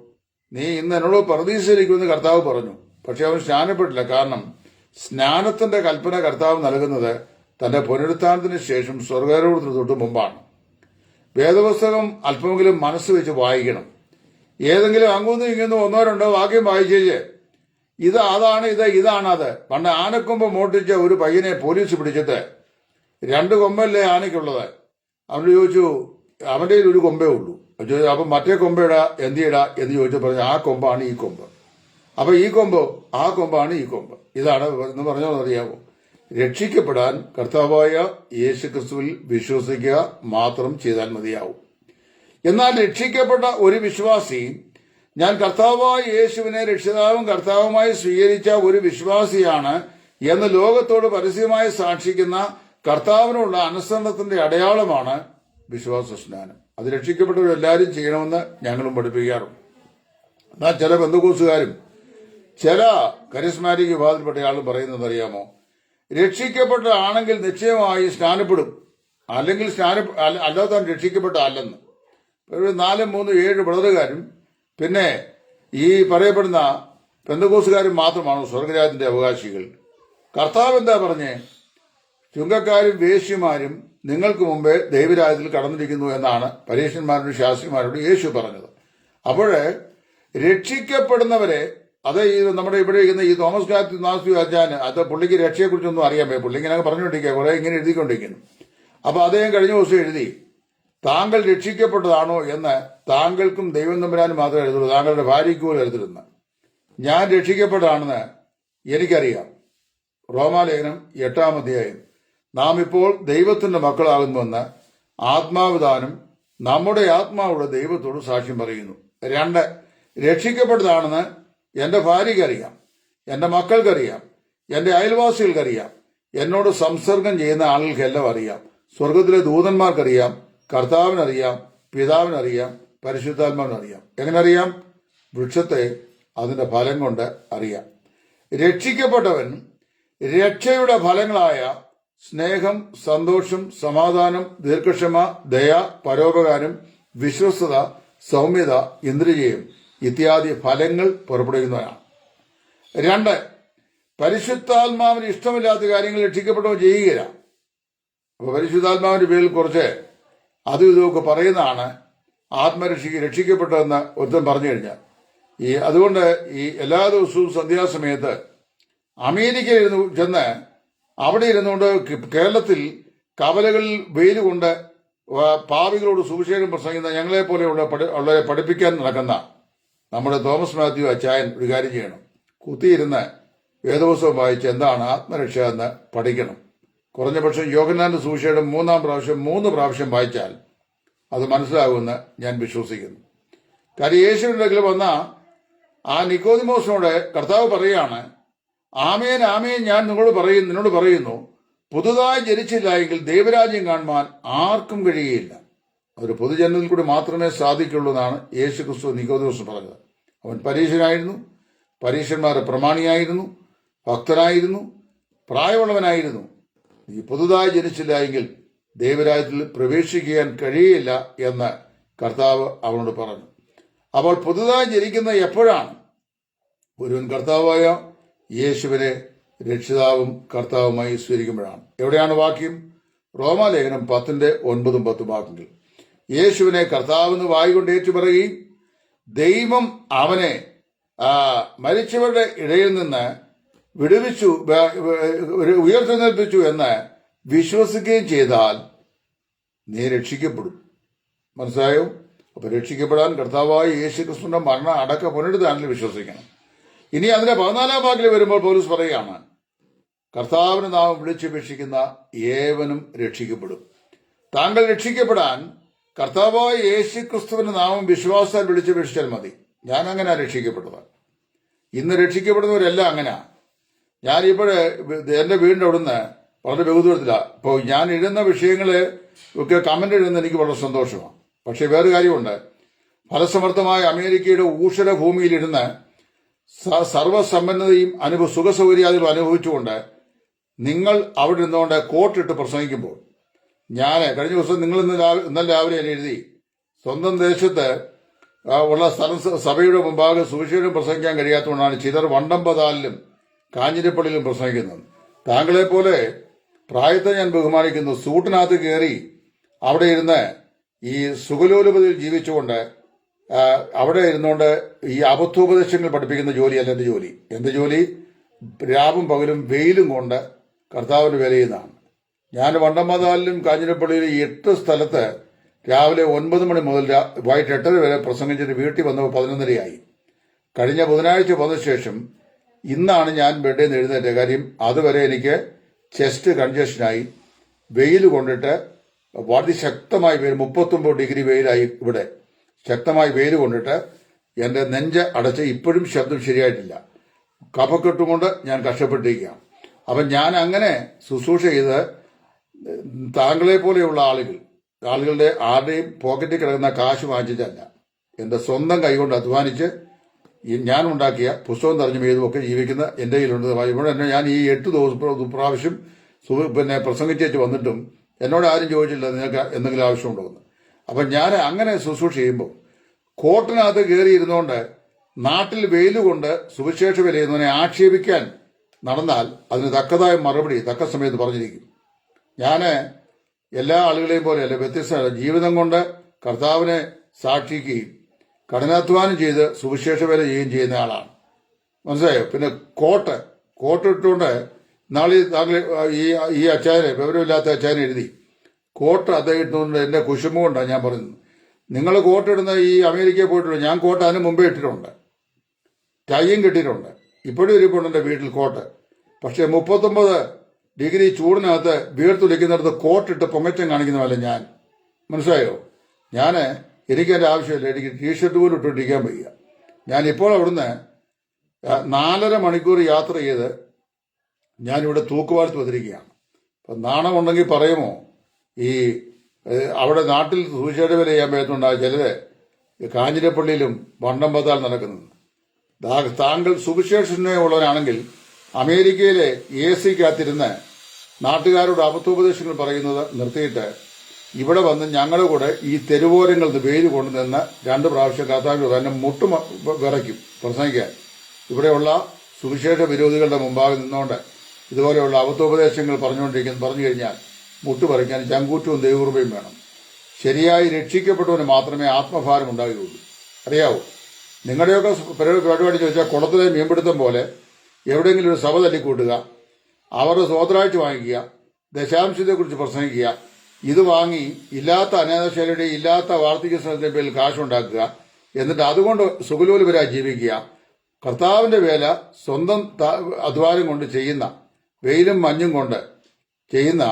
നീ ഇന്ന് എന്നോട് പറുദീസയിലിരിക്കുമെന്ന് കർത്താവ് പറഞ്ഞു, പക്ഷെ അവൻ സ്നാനപ്പെട്ടില്ല. കാരണം സ്നാനത്തിന്റെ കൽപ്പന കർത്താവ് നൽകുന്നത് തന്റെ പുനരുത്ഥാനത്തിന് ശേഷം സ്വർഗാരോഹണത്തിന് തൊട്ട് മുമ്പാണ്. വേദപുസ്തകം അല്പമെങ്കിലും മനസ്സ് വെച്ച് വായിക്കണം. ഏതെങ്കിലും അങ്ങൊന്നും ഇങ്ങൊന്നും ഒന്നോ രണ്ടോ വാക്യം വായിച്ചേച്ച് ഇത് അതാണ് ഇതാണത്. പണ്ട് ആനക്കൊമ്പ് മോട്ടിച്ച ഒരു പയ്യനെ പോലീസ് പിടിച്ചിട്ട് 2 കൊമ്പല്ലേ ആനയ്ക്കുള്ളത്. അവനോട് ചോദിച്ചു, അവന്റെ കയ്യിൽ ഒരു കൊമ്പേ ഉള്ളൂ. അപ്പം മറ്റേ കൊമ്പയിടാ എന്തിയിടാ എന്ന് ചോദിച്ചു. പറഞ്ഞു, ആ കൊമ്പാണ് ഈ കൊമ്പ്. അപ്പൊ ഈ കൊമ്പ് ആ കൊമ്പാണ് ഈ കൊമ്പ്. ഇതാണ് എന്ന് പറഞ്ഞാൽ അറിയാമോ? രക്ഷിക്കപ്പെടാൻ കർത്താവായ യേശു ക്രിസ്തുവിൽ വിശ്വസിക്കുക മാത്രം ചെയ്താൽ മതിയാവും. എന്നാൽ രക്ഷിക്കപ്പെട്ട ഒരു വിശ്വാസി, ഞാൻ കർത്താവായ യേശുവിനെ രക്ഷിതാവും കർത്താവുമായി സ്വീകരിച്ച ഒരു വിശ്വാസിയാണ് എന്ന് ലോകത്തോട് പരസ്യമായി സാക്ഷിക്കുന്ന കർത്താവിനുള്ള അനുസരണത്തിന്റെ അടയാളമാണ് വിശ്വാസ സ്നാനം. അത് രക്ഷിക്കപ്പെട്ടവരെല്ലാവരും ചെയ്യണമെന്ന് ഞങ്ങളും പഠിപ്പിക്കാറുണ്ട്. എന്നാൽ ചില ബന്ധുക്കൂസുകാരും ചില കരിസ്മാറ്റിക് വിഭാഗത്തിൽപ്പെട്ട ആളും പറയുന്നത് അറിയാമോ? രക്ഷിക്കപ്പെട്ട ആണെങ്കിൽ നിശ്ചയമായി സ്നാനപ്പെടും, അല്ലെങ്കിൽ അല്ലാതെ രക്ഷിക്കപ്പെട്ട അല്ലെന്ന്. ഒരു 4, 3, 7 ബ്രദറുകാരും പിന്നെ ഈ പറയപ്പെടുന്ന പെന്തക്കോസുകാരും മാത്രമാണ് സ്വർഗരാജ്യത്തിന്റെ അവകാശികൾ. കർത്താവ് എന്താ പറഞ്ഞേ? ചുങ്കക്കാരും വേശ്യമാരും നിങ്ങൾക്ക് മുമ്പേ ദൈവരാജ്യത്തിൽ കടന്നിരിക്കുന്നു എന്നാണ് പരീക്ഷന്മാരോടും ശാസ്ത്രിമാരോട് യേശു പറഞ്ഞത്. അപ്പോഴ് രക്ഷിക്കപ്പെടുന്നവരെ, അത് ഈ നമ്മുടെ ഇവിടെ ഇരിക്കുന്ന ഈ തോമസ് നാസ്തി അച്ഛാൻ, അത് പുള്ളിക്ക് രക്ഷയെക്കുറിച്ചൊന്നും അറിയാൻ പറ്റും. പുള്ളി ഇങ്ങനെ പറഞ്ഞുകൊണ്ടിരിക്കുക, കുറെ ഇങ്ങനെ എഴുതിക്കൊണ്ടിരിക്കുന്നു. അപ്പൊ അദ്ദേഹം കഴിഞ്ഞ ദിവസം എഴുതി, താങ്കൾ രക്ഷിക്കപ്പെട്ടതാണോ എന്ന് താങ്കൾക്കും ദൈവം തമ്പുരാനും മാത്രമേ എഴുതുള്ളൂ, താങ്കളുടെ ഭാര്യയ്ക്ക് പോലും എഴുതരുന്ന്. ഞാൻ രക്ഷിക്കപ്പെട്ടതാണെന്ന് എനിക്കറിയാം. റോമാലേഖനം 8-ാം അധ്യായം, നാം ഇപ്പോൾ ദൈവത്തിന്റെ മക്കളാകുന്നുവെന്ന് ആത്മാവിധാനം നമ്മുടെ ആത്മാവുടെ ദൈവത്തോട് സാക്ഷ്യം പറയുന്നു. 2, രക്ഷിക്കപ്പെട്ടതാണെന്ന് എന്റെ ഭാര്യയ്ക്കറിയാം, എന്റെ മക്കൾക്കറിയാം, എന്റെ അയൽവാസികൾക്കറിയാം, എന്നോട് സംസർഗം ചെയ്യുന്ന ആളുകൾക്കെല്ലാം അറിയാം, സ്വർഗത്തിലെ ദൂതന്മാർക്കറിയാം, കർത്താവിനറിയാം, പിതാവിനറിയാം, പരിശുദ്ധാത്മാവിനറിയാം. എങ്ങനെ അറിയാം? വൃക്ഷത്തെ അതിന്റെ ഫലം കൊണ്ട് അറിയാം. രക്ഷിക്കപ്പെട്ടവൻ രക്ഷയുടെ ഫലങ്ങളായ സ്നേഹം, സന്തോഷം, സമാധാനം, ദീർഘക്ഷമ, ദയ, പരോപകാരം, വിശ്വസ്തത, സൗമ്യത, ഇന്ദ്രിയം ഇത്യാദി ഫലങ്ങൾ പുറപ്പെടുവിക്കുന്നവനാണ്. 2, പരിശുദ്ധാത്മാവിന് ഇഷ്ടമില്ലാത്ത കാര്യങ്ങൾ രക്ഷിക്കപ്പെട്ടവൻ ചെയ്യുകയില്ല. അപ്പൊ പരിശുദ്ധാത്മാവിന്റെ പേരിൽ കുറച്ച് അതും ഇതുമൊക്കെ പറയുന്നതാണ് രക്ഷിക്കപ്പെട്ടതെന്ന് ഒരുത്തൻ പറഞ്ഞു കഴിഞ്ഞാൽ. അതുകൊണ്ട് ഈ എല്ലാ ദിവസവും സന്ധ്യാസമയത്ത് അമേരിക്കയിൽ ചെന്ന് അവിടെ ഇരുന്നുകൊണ്ട് കേരളത്തിൽ കവലകളിൽ വെയിൽ കൊണ്ട് പാപികളോട് സുവിശേഷം പ്രസംഗിക്കുന്ന ഞങ്ങളെ പോലെയുള്ളവരെ പഠിപ്പിക്കാൻ നടക്കുന്ന നമ്മുടെ തോമസ് മാത്യു അച്ചായൻ ഒരു കാര്യം ചെയ്യണം. കുത്തിയിരുന്ന് വേദപുസ്തകം വായിച്ച് എന്താണ് ആത്മരക്ഷ എന്ന് പഠിക്കണം. കുറഞ്ഞപക്ഷം യോഹന്നാന്റെ സുവിശേഷം 3 പ്രാവശ്യം വായിച്ചാൽ അത് മനസ്സിലാകുമെന്ന് ഞാൻ വിശ്വസിക്കുന്നു. കാര്യം യേശുവിന്റെ അടുക്കൽ വന്ന ആ നിക്കോദിമോസിനോട് കർത്താവ് പറയുകയാണ്, ആമേൻ ആമേൻ ഞാൻ നിന്നോട് പറയുന്നു, പുതുതായി ജനിച്ചില്ല എങ്കിൽ ദൈവരാജ്യം കാണുവാൻ ആർക്കും കഴിയുകയില്ല. അതൊരു പൊതുജനത്തിൽ കൂടി മാത്രമേ സാധിക്കുള്ളൂ എന്നാണ് യേശു ക്രിസ്തു നിക്കോദിമോസിന് പറഞ്ഞത്. അവൻ പരീശനായിരുന്നു, പരീശന്മാരുടെ പ്രമാണിയായിരുന്നു, ഭക്തനായിരുന്നു, പ്രായമുള്ളവനായിരുന്നു. ഈ പുതുതായി ജനിച്ചില്ല എങ്കിൽ ദൈവരാജ്യത്തിൽ പ്രവേശിക്കാൻ കഴിയില്ല എന്ന് കർത്താവ് അവനോട് പറഞ്ഞു. അപ്പോൾ പുതുതായി ജനിക്കുന്ന എപ്പോഴാണ്? ഒരുവൻ കർത്താവായ യേശുവിനെ രക്ഷിതാവും കർത്താവുമായി സ്വീകരിക്കുമ്പോഴാണ്. എവിടെയാണ് വാക്യം? റോമാലേഖനം 10:9-10 വാക്യങ്ങൾ. യേശുവിനെ കർത്താവെന്ന് വായിക്കൊണ്ട് ഏറ്റുപറയുകയും ദൈവം അവനെ മരിച്ചവരുടെ ഇടയിൽ നിന്ന് വിടുവിച്ചു, ഉയർത്തെഴുന്നേൽപ്പിച്ചു എന്ന് വിശ്വസിക്കുകയും ചെയ്താൽ നീ രക്ഷിക്കപ്പെടും. മനസ്സിലായോ? അപ്പൊ രക്ഷിക്കപ്പെടാൻ കർത്താവായ യേശു ക്രിസ്തുവിന്റെ മരണ അടക്ക പുനരുദ്ധാനത്തിൽ വിശ്വസിക്കണം. ഇനി അതിന്റെ 14 വാക്യം വരുമ്പോൾ പൗലോസ് പറയുകയാണ്, കർത്താവിന് നാമം വിളിച്ചപേക്ഷിക്കുന്ന ഏവനും രക്ഷിക്കപ്പെടും. താങ്കൾ രക്ഷിക്കപ്പെടാൻ കർത്താവായ യേശു ക്രിസ്തുവിന്റെ നാമം വിശ്വാസത്താൽ വിളിച്ചപേക്ഷിച്ചാൽ മതി. ഞാൻ അങ്ങനെ രക്ഷിക്കപ്പെട്ടത്. ഇന്ന് രക്ഷിക്കപ്പെടുന്നവരെല്ലാം അങ്ങനെ. ഞാനിപ്പോഴ് എന്റെ വീടിന്റെ അവിടുന്ന് വളരെ ബഹുദൂരത്തിലാണ്. ഇപ്പോൾ ഞാൻ എഴുതുന്ന വിഷയങ്ങള് ഒക്കെ കമന്റ് എഴുതുന്ന എനിക്ക് വളരെ സന്തോഷമാണ്. പക്ഷെ വേറെ കാര്യമുണ്ട്, ഫലസമർത്ഥമായ അമേരിക്കയുടെ ഊഷര ഭൂമിയിലിരുന്ന് സർവ്വസമ്പന്നതയും സുഖസൗകര്യാദികളും അനുഭവിച്ചുകൊണ്ട് നിങ്ങൾ അവിടെ നിന്നുകൊണ്ട് കോട്ടിട്ട് പ്രസംഗിക്കുമ്പോൾ, ഞാൻ കഴിഞ്ഞ ദിവസം നിങ്ങൾ ഇന്നലെ രാവിലെ എഴുതി, സ്വന്തം ദേശത്ത് ഉള്ള സഭയുടെ മുമ്പാകെ സുവിശേഷം പ്രസംഗിക്കാൻ കഴിയാത്തതുകൊണ്ടാണ് ചിലർ വണ്ടമ്പതാലിലും കാഞ്ഞിരപ്പള്ളിയിലും പ്രസംഗിക്കുന്നത്. താങ്കളെപ്പോലെ പ്രായത്തെ ഞാൻ ബഹുമാനിക്കുന്നു. സൂട്ടിനകത്ത് കയറി അവിടെ ഇരുന്ന് ഈ സുഖലോലുപതിയിൽ ജീവിച്ചുകൊണ്ട് അവിടെ ഇരുന്നുകൊണ്ട് ഈ അബദ്ധോപദേശങ്ങൾ പഠിപ്പിക്കുന്ന ജോലിയല്ല എന്റെ ജോലി. എന്റെ ജോലി രാവും പകലും വെയിലും കൊണ്ട് കർത്താവിന് വില ചെയ്യുന്നതാണ്. ഞാൻ വണ്ടമ്പതാലിലും കാഞ്ഞിരപ്പള്ളിയിലും 8 സ്ഥലത്ത് രാവിലെ 9 മണി മുതൽ വൈകിട്ട് 8:30 വരെ പ്രസംഗിച്ചിട്ട് വീട്ടിൽ വന്നപ്പോൾ 11:30 കഴിഞ്ഞ ബുധനാഴ്ച വന്ന ശേഷം ഇന്നാണ് ഞാൻ ബെഡിൽ നിന്ന് എഴുന്നേറ്റ. കാര്യം അതുവരെ എനിക്ക് ചെസ്റ്റ് കൺജഷനായി വെയിൽ കൊണ്ടിട്ട് വളരെ ശക്തമായി 39 ഡിഗ്രി വെയിലായി. ഇവിടെ ശക്തമായി വെയിൽ കൊണ്ടിട്ട് എന്റെ നെഞ്ച് അടച്ച് ഇപ്പോഴും ശബ്ദം ശരിയായിട്ടില്ല. കഫക്കെട്ടുകൊണ്ട് ഞാൻ കഷ്ടപ്പെട്ടിരിക്കുകയാണ്. അപ്പം ഞാൻ അങ്ങനെ ശുശ്രൂഷ ചെയ്ത് താങ്കളെ പോലെയുള്ള ആളുകളുടെ ആരുടെയും പോക്കറ്റിൽ കിടക്കുന്ന കാശ് വാങ്ങിച്ചല്ല, എന്റെ സ്വന്തം കൈകൊണ്ട് അധ്വാനിച്ച് ഞാൻ ഉണ്ടാക്കിയ പുസ്തകം തർജ്ജമ ചെയ്തുമൊക്കെ ജീവിക്കുന്ന എന്റെ കയ്യിലുണ്ട്. ഇവിടെ തന്നെ ഞാൻ ഈ 8 പ്രാവശ്യം പ്രസംഗിച്ചേച്ച് വന്നിട്ടും എന്നോട് ആരും ചോദിച്ചില്ല നിങ്ങൾക്ക് എന്തെങ്കിലും ആവശ്യമുണ്ടോ എന്ന്. അപ്പം ഞാൻ അങ്ങനെ ശുശ്രൂഷ ചെയ്യുമ്പോൾ കോട്ടിനകത്ത് കയറിയിരുന്നുകൊണ്ട് നാട്ടിൽ വെയിലുകൊണ്ട് സുവിശേഷ വിലയുന്നവനെ ആക്ഷേപിക്കാൻ നടന്നാൽ അതിന് തക്കതായ മറുപടി തക്ക സമയത്ത് പറഞ്ഞിരിക്കും. ഞാൻ എല്ലാ ആളുകളെയും പോലെയല്ല, വ്യത്യസ്ത ജീവിതം കൊണ്ട് കർത്താവിനെ സാക്ഷിക്കുകയും കഠിനാധ്വാനം ചെയ്ത് സുവിശേഷ വേല ചെയ്യുകയും ചെയ്യുന്ന ആളാണ്. മനസ്സിലായോ? പിന്നെ കോട്ട് ഇട്ടുകൊണ്ട് നാളെ താങ്കൾ ഈ അച്ചായനെ, വിവരമില്ലാത്ത അച്ചായനെ എഴുതി കോട്ട് അദ്ദേഹം ഇട്ടുകൊണ്ട് എന്റെ കുശുമ കൊണ്ടാണ് ഞാൻ പറയുന്നത്. നിങ്ങൾ കോട്ടിടുന്ന ഈ അമേരിക്കയിൽ പോയിട്ടുണ്ട്. ഞാൻ കോട്ട് അതിന് മുമ്പേ ഇട്ടിട്ടുണ്ട്, ടൈയും കിട്ടിയിട്ടുണ്ട്. ഇപ്പോഴും ഇരിപ്പുണ്ട് എന്റെ വീട്ടിൽ കോട്ട്. പക്ഷെ 39 ഡിഗ്രി ചൂടിനകത്ത് വീർത്തുലിക്കുന്നിടത്ത് കോട്ടിട്ട് പൊങ്ങച്ചം കാണിക്കുന്നതല്ല ഞാൻ. മനസ്സിലായോ? എനിക്ക് എൻ്റെ ആവശ്യമില്ല. എനിക്ക് ടീഷർട്ട് പോലും ഇട്ടുകൊണ്ടിരിക്കാൻ വയ്യ. ഞാനിപ്പോൾ അവിടുന്ന് 4.5 മണിക്കൂർ യാത്ര ചെയ്ത് ഞാനിവിടെ തൂക്കുപാലത്ത് വന്നിരിക്കുകയാണ്. അപ്പം നാണമുണ്ടെങ്കിൽ പറയുമോ, ഈ അവിടെ നാട്ടിൽ സുവിശേഷ വില ചെയ്യാൻ പറ്റുന്നുണ്ടായ ചിലര് കാഞ്ഞിരപ്പള്ളിയിലും വണ്ടമ്പതാൽ നടക്കുന്നത്. താങ്കൾ സുവിശേഷനുള്ളവരാണെങ്കിൽ അമേരിക്കയിലെ AC-ക്കകത്തിരുന്ന് നാട്ടുകാരോട് അബദ്ധോപദേശങ്ങൾ പറയുന്നത് നിർത്തിയിട്ട് ഇവിടെ വന്ന് ഞങ്ങളുടെ കൂടെ ഈ തെരുവോരങ്ങളിൽ നിന്ന് വെയിൽ കൊണ്ടുനിന്ന് 2 പ്രാവശ്യം കർത്താവിന്റെ തന്നെ വിറയ്ക്കും പ്രസംഗിക്കാൻ. ഇവിടെയുള്ള സുവിശേഷ വിരോധികളുടെ മുമ്പാകെ നിന്നുകൊണ്ട് ഇതുപോലെയുള്ള അബദ്ധോപദേശങ്ങൾ പറഞ്ഞു കഴിഞ്ഞാൽ മുട്ടുപറിക്കാൻ ചങ്കൂറ്റവും ദൈവകൃപയും വേണം. ശരിയായി രക്ഷിക്കപ്പെട്ടവന് മാത്രമേ ആത്മഭാരം ഉണ്ടാകുകയുള്ളൂ. അറിയാവോ, നിങ്ങളുടെയൊക്കെ പരിപാടി ചോദിച്ചാൽ കുളത്തിലെ മീൻപിടുത്തം പോലെ എവിടെയെങ്കിലും ഒരു സഭ തല്ലിക്കൂട്ടുക, അവരുടെ സ്വോത്രാഴ്ച വാങ്ങിക്കുക, ദശാംശത്തെക്കുറിച്ച് പ്രസംഗിക്കുക, ഇത് വാങ്ങി ഇല്ലാത്ത അനാഥശാലയുടെ ഇല്ലാത്ത വാർദ്ധക്യ സ്ഥലത്തിന്റെ പേരിൽ കാശുണ്ടാക്കുക, എന്നിട്ട് അതുകൊണ്ട് സുഖലോലുപരായി ജീവിക്കുക. കർത്താവിന്റെ വേല സ്വന്തം അധ്വാനം കൊണ്ട് ചെയ്യുന്ന, വെയിലും മഞ്ഞും കൊണ്ട് ചെയ്യുന്ന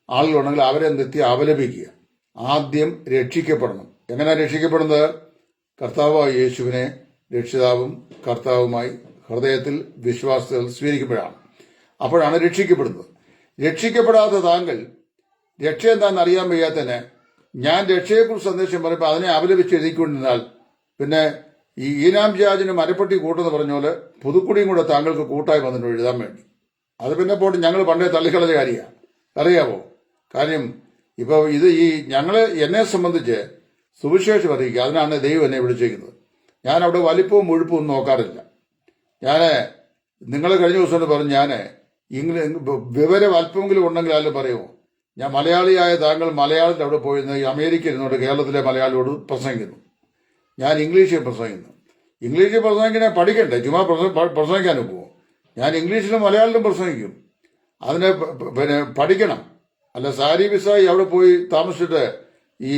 ആളുകളുണ്ടെങ്കിൽ അവരെ നിത്യം അപലപിക്കുക. ആദ്യം രക്ഷിക്കപ്പെടണം. എങ്ങനെ രക്ഷിക്കപ്പെടുന്നത്? കർത്താവായ യേശുവിനെ രക്ഷിതാവും കർത്താവുമായി ഹൃദയത്തിൽ വിശ്വാസത്തിൽ സ്വീകരിക്കുമ്പോഴാണ്. അപ്പോഴാണ് രക്ഷിക്കപ്പെടുന്നത്. രക്ഷിക്കപ്പെടാത്ത താങ്കൾ രക്ഷ എന്താണെന്ന് അറിയാൻ വയ്യാത്തന്നെ ഞാൻ രക്ഷയെക്കുറിച്ച് സന്ദേശം പറയുമ്പോൾ അതിനെ അപലപിച്ച് എഴുതിക്കൊണ്ടിരുന്നാൽ പിന്നെ ഈ ഈനാം ജാജിന് മരപ്പെട്ടി കൂട്ടെന്ന് പറഞ്ഞ പോലെ പുതുക്കുടിയും കൂടെ താങ്കൾക്ക് കൂട്ടായി വന്നിട്ട് എഴുതാൻ വേണ്ടി. അത് പിന്നെ പോട്ട് ഞങ്ങൾ പണ്ടേ തള്ളിക്കളഞ്ഞ കാര്യമാണ്. അറിയാമോ? കാര്യം ഇപ്പൊ ഇത് എന്നെ സംബന്ധിച്ച് സുവിശേഷം അറിയിക്കുക, അതിനാണ് ദൈവം എന്നെ വിളിച്ചിരിക്കുന്നത്. ഞാൻ അവിടെ വലിപ്പവും മുഴുപ്പവും ഒന്നും നോക്കാറില്ല. നിങ്ങൾ കഴിഞ്ഞ ദിവസം പറഞ്ഞു ഞാൻ വിവരം അല്പമെങ്കിലും ഉണ്ടെങ്കിൽ അതിൽ പറയുമോ, ഞാൻ മലയാളിയായ താങ്കൾ മലയാളത്തിൽ അവിടെ പോയിരുന്ന ഈ അമേരിക്കയിൽ നിന്നുകൊണ്ട് കേരളത്തിലെ മലയാളിയോട് പ്രസംഗിക്കുന്നു. ഞാൻ ഇംഗ്ലീഷിൽ പ്രസംഗിക്കുന്നു. ഇംഗ്ലീഷിൽ പ്രസംഗിക്കാൻ പഠിക്കണ്ടേ? ചുമ്മാ പ്രസംഗിക്കാനും പോകും. ഞാൻ ഇംഗ്ലീഷിലും മലയാളത്തിലും പ്രസംഗിക്കും. അതിനെ പഠിക്കണം. അല്ല സാരി വിസായി അവിടെ പോയി താമസിച്ചിട്ട് ഈ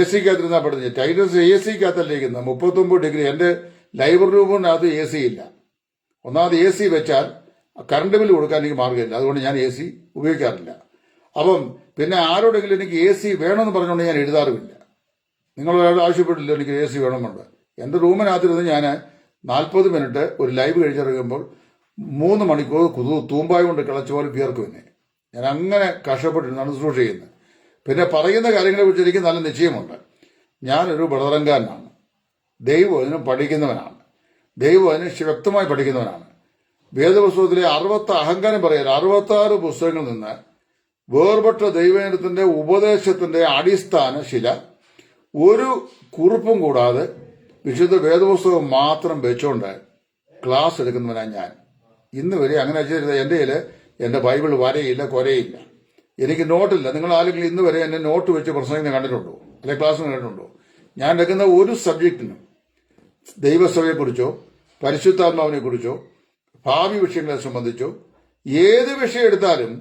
AC-ക്കകത്തിരുന്നാൽ പഠിച്ചു. ടൈറ്റസ് AC-ക്കകത്തല്ലിരിക്കുന്നത് 39 ഡിഗ്രി. എന്റെ ലൈബ്രറി റൂമിനകത്ത് AC ഇല്ല. ഒന്നാമത് AC വെച്ചാൽ കറണ്ട് ബില്ല് കൊടുക്കാൻ എനിക്ക് മാർഗ്ഗമില്ല. അതുകൊണ്ട് ഞാൻ AC ഉപയോഗിക്കാറില്ല. അപ്പം പിന്നെ ആരോടെങ്കിലും എനിക്ക് AC വേണമെന്ന് പറഞ്ഞുകൊണ്ട് ഞാൻ എഴുതാറുമില്ല. നിങ്ങൾ ആവശ്യപ്പെട്ടില്ല എനിക്ക് AC വേണമെന്നുണ്ട്. എന്റെ റൂമിനകത്തിരുന്ന് ഞാൻ 40 മിനിറ്റ് ഒരു ലൈവ് കഴിച്ചിറങ്ങുമ്പോൾ 3 മണിക്കൂർ തൂമ്പായ കൊണ്ട് കിളച്ച പോലെ വിയർക്കും എന്നെ. ഞാൻ അങ്ങനെ കഷ്ടപ്പെട്ടിരുന്നാണ് ശുശ്രൂഷ ചെയ്യുന്നത്. പിന്നെ പറയുന്ന കാര്യങ്ങളെ കുറിച്ച് എനിക്ക് നല്ല നിശ്ചയമുണ്ട്. ഞാനൊരു ബടതരംഗാരനാണ്. ദൈവവചനം പഠിക്കുന്നവനാണ്. ദൈവവചനം വ്യക്തമായി പഠിക്കുന്നവനാണ്. വേദപുസ്തകത്തിലെ അഹങ്കാരം പറയാൻ 66 പുസ്തകങ്ങളിൽ നിന്ന് വേർപെട്ട ദൈവജനത്തിന്റെ ഉപദേശത്തിന്റെ അടിസ്ഥാന ശില ഒരു കുറിപ്പും കൂടാതെ വിശുദ്ധ വേദപുസ്തകം മാത്രം വെച്ചുകൊണ്ട് ക്ലാസ് എടുക്കുന്നവനാണ് ഞാൻ. ഇന്ന് വരെ അങ്ങനെ ചെയ്തത്. എന്റെ ബൈബിൾ വരയില്ല, കൊരയില്ല, എനിക്ക് നോട്ടില്ല. നിങ്ങൾ ആരെങ്കിലും ഇന്ന് വരെ എന്നെ നോട്ട് വെച്ച് പ്രസംഗിക്കുന്നത് കണ്ടിട്ടുണ്ടോ? അല്ലെങ്കിൽ ക്ലാസ് കണ്ടിട്ടുണ്ടോ? ഞാൻ എടുക്കുന്ന ഒരു സബ്ജക്റ്റിനും ദൈവസഭയെക്കുറിച്ചോ പരിശുദ്ധാത്മാവിനെ കുറിച്ചോ ഭാവി വിഷയങ്ങളെ സംബന്ധിച്ചോ ഏത് വിഷയം എടുത്താലും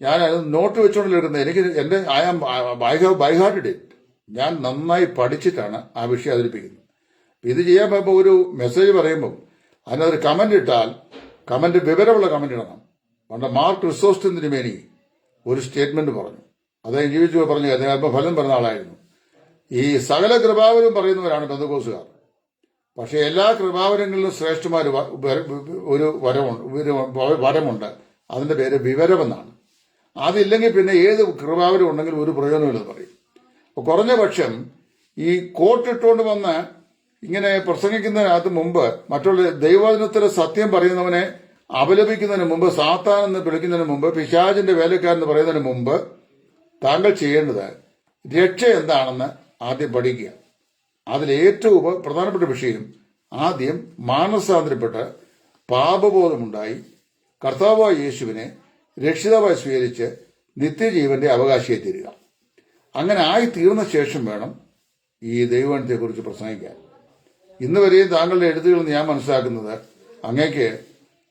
ഞാൻ അത് നോട്ട് വെച്ചുകൊണ്ടല്ല എടുക്കുന്നത്. എനിക്ക് I have by hearted it. ഞാൻ നന്നായി പഠിച്ചിട്ടാണ് ആ വിഷയം അവതരിപ്പിക്കുന്നത്. ഇത് ചെയ്യാൻ പോകുമ്പോൾ ഒരു മെസ്സേജ് പറയുമ്പോൾ അതിനകത്തൊരു കമന്റ് ഇട്ടാൽ കമന്റ് വിവരമുള്ള കമന്റ് ഇടണം. പണ്ട് മാർക്ക് ക്രിസോസ്റ്റം തിരുമേനി ഒരു സ്റ്റേറ്റ്മെന്റ് പറഞ്ഞു. അദ്ദേഹം ജീവിച്ചു പറഞ്ഞു, അദ്ദേഹം ഫലം പറഞ്ഞ ആളായിരുന്നു. ഈ സകല കൃപാവരും പറയുന്നവരാണ് പെന്തക്കോസ്തുകാർ. പക്ഷെ എല്ലാ കൃപാവരങ്ങളിലും ശ്രേഷ്ഠമായ ഒരു വരമുണ്ട്. അതിന്റെ പേര് വിവരമെന്നാണ്. അതില്ലെങ്കിൽ പിന്നെ ഏത് കൃപാവരം ഉണ്ടെങ്കിലും ഒരു പ്രയോജനമില്ലെന്ന് പറയും. അപ്പൊ കുറഞ്ഞ പക്ഷം ഈ കോട്ടിട്ടുകൊണ്ട് വന്ന് ഇങ്ങനെ പ്രസംഗിക്കുന്നതിനകത്ത് മുമ്പ് മറ്റുള്ള ദൈവവചനത്തിലെ സത്യം പറയുന്നവനെ അപലപിക്കുന്നതിന് മുമ്പ്, സാത്താൻ എന്ന് വിളിക്കുന്നതിന് മുമ്പ്, പിശാചിന്റെ വേലക്കാരെന്ന് പറയുന്നതിന് മുമ്പ് താങ്കൾ ചെയ്യേണ്ടത് രക്ഷ എന്താണെന്ന് ആദ്യം പഠിക്കുക. അതിലേറ്റവും പ്രധാനപ്പെട്ട വിഷയം ആദ്യം മാനസാന്തരപ്പെട്ട് പാപബോധമുണ്ടായി കർത്താവായ യേശുവിനെ രക്ഷിതാവായി സ്വീകരിച്ച് നിത്യജീവന്റെ അവകാശിയെ തീരുക. അങ്ങനെ ആയി തീർന്ന ശേഷം വേണം ഈ ദൈവവചനത്തെക്കുറിച്ച് പ്രസംഗിക്കാൻ. ഇന്ന് വരെയും താങ്കളുടെ എഴുത്തുകളിൽ നിന്ന് ഞാൻ മനസ്സിലാക്കുന്നത് അങ്ങേക്ക്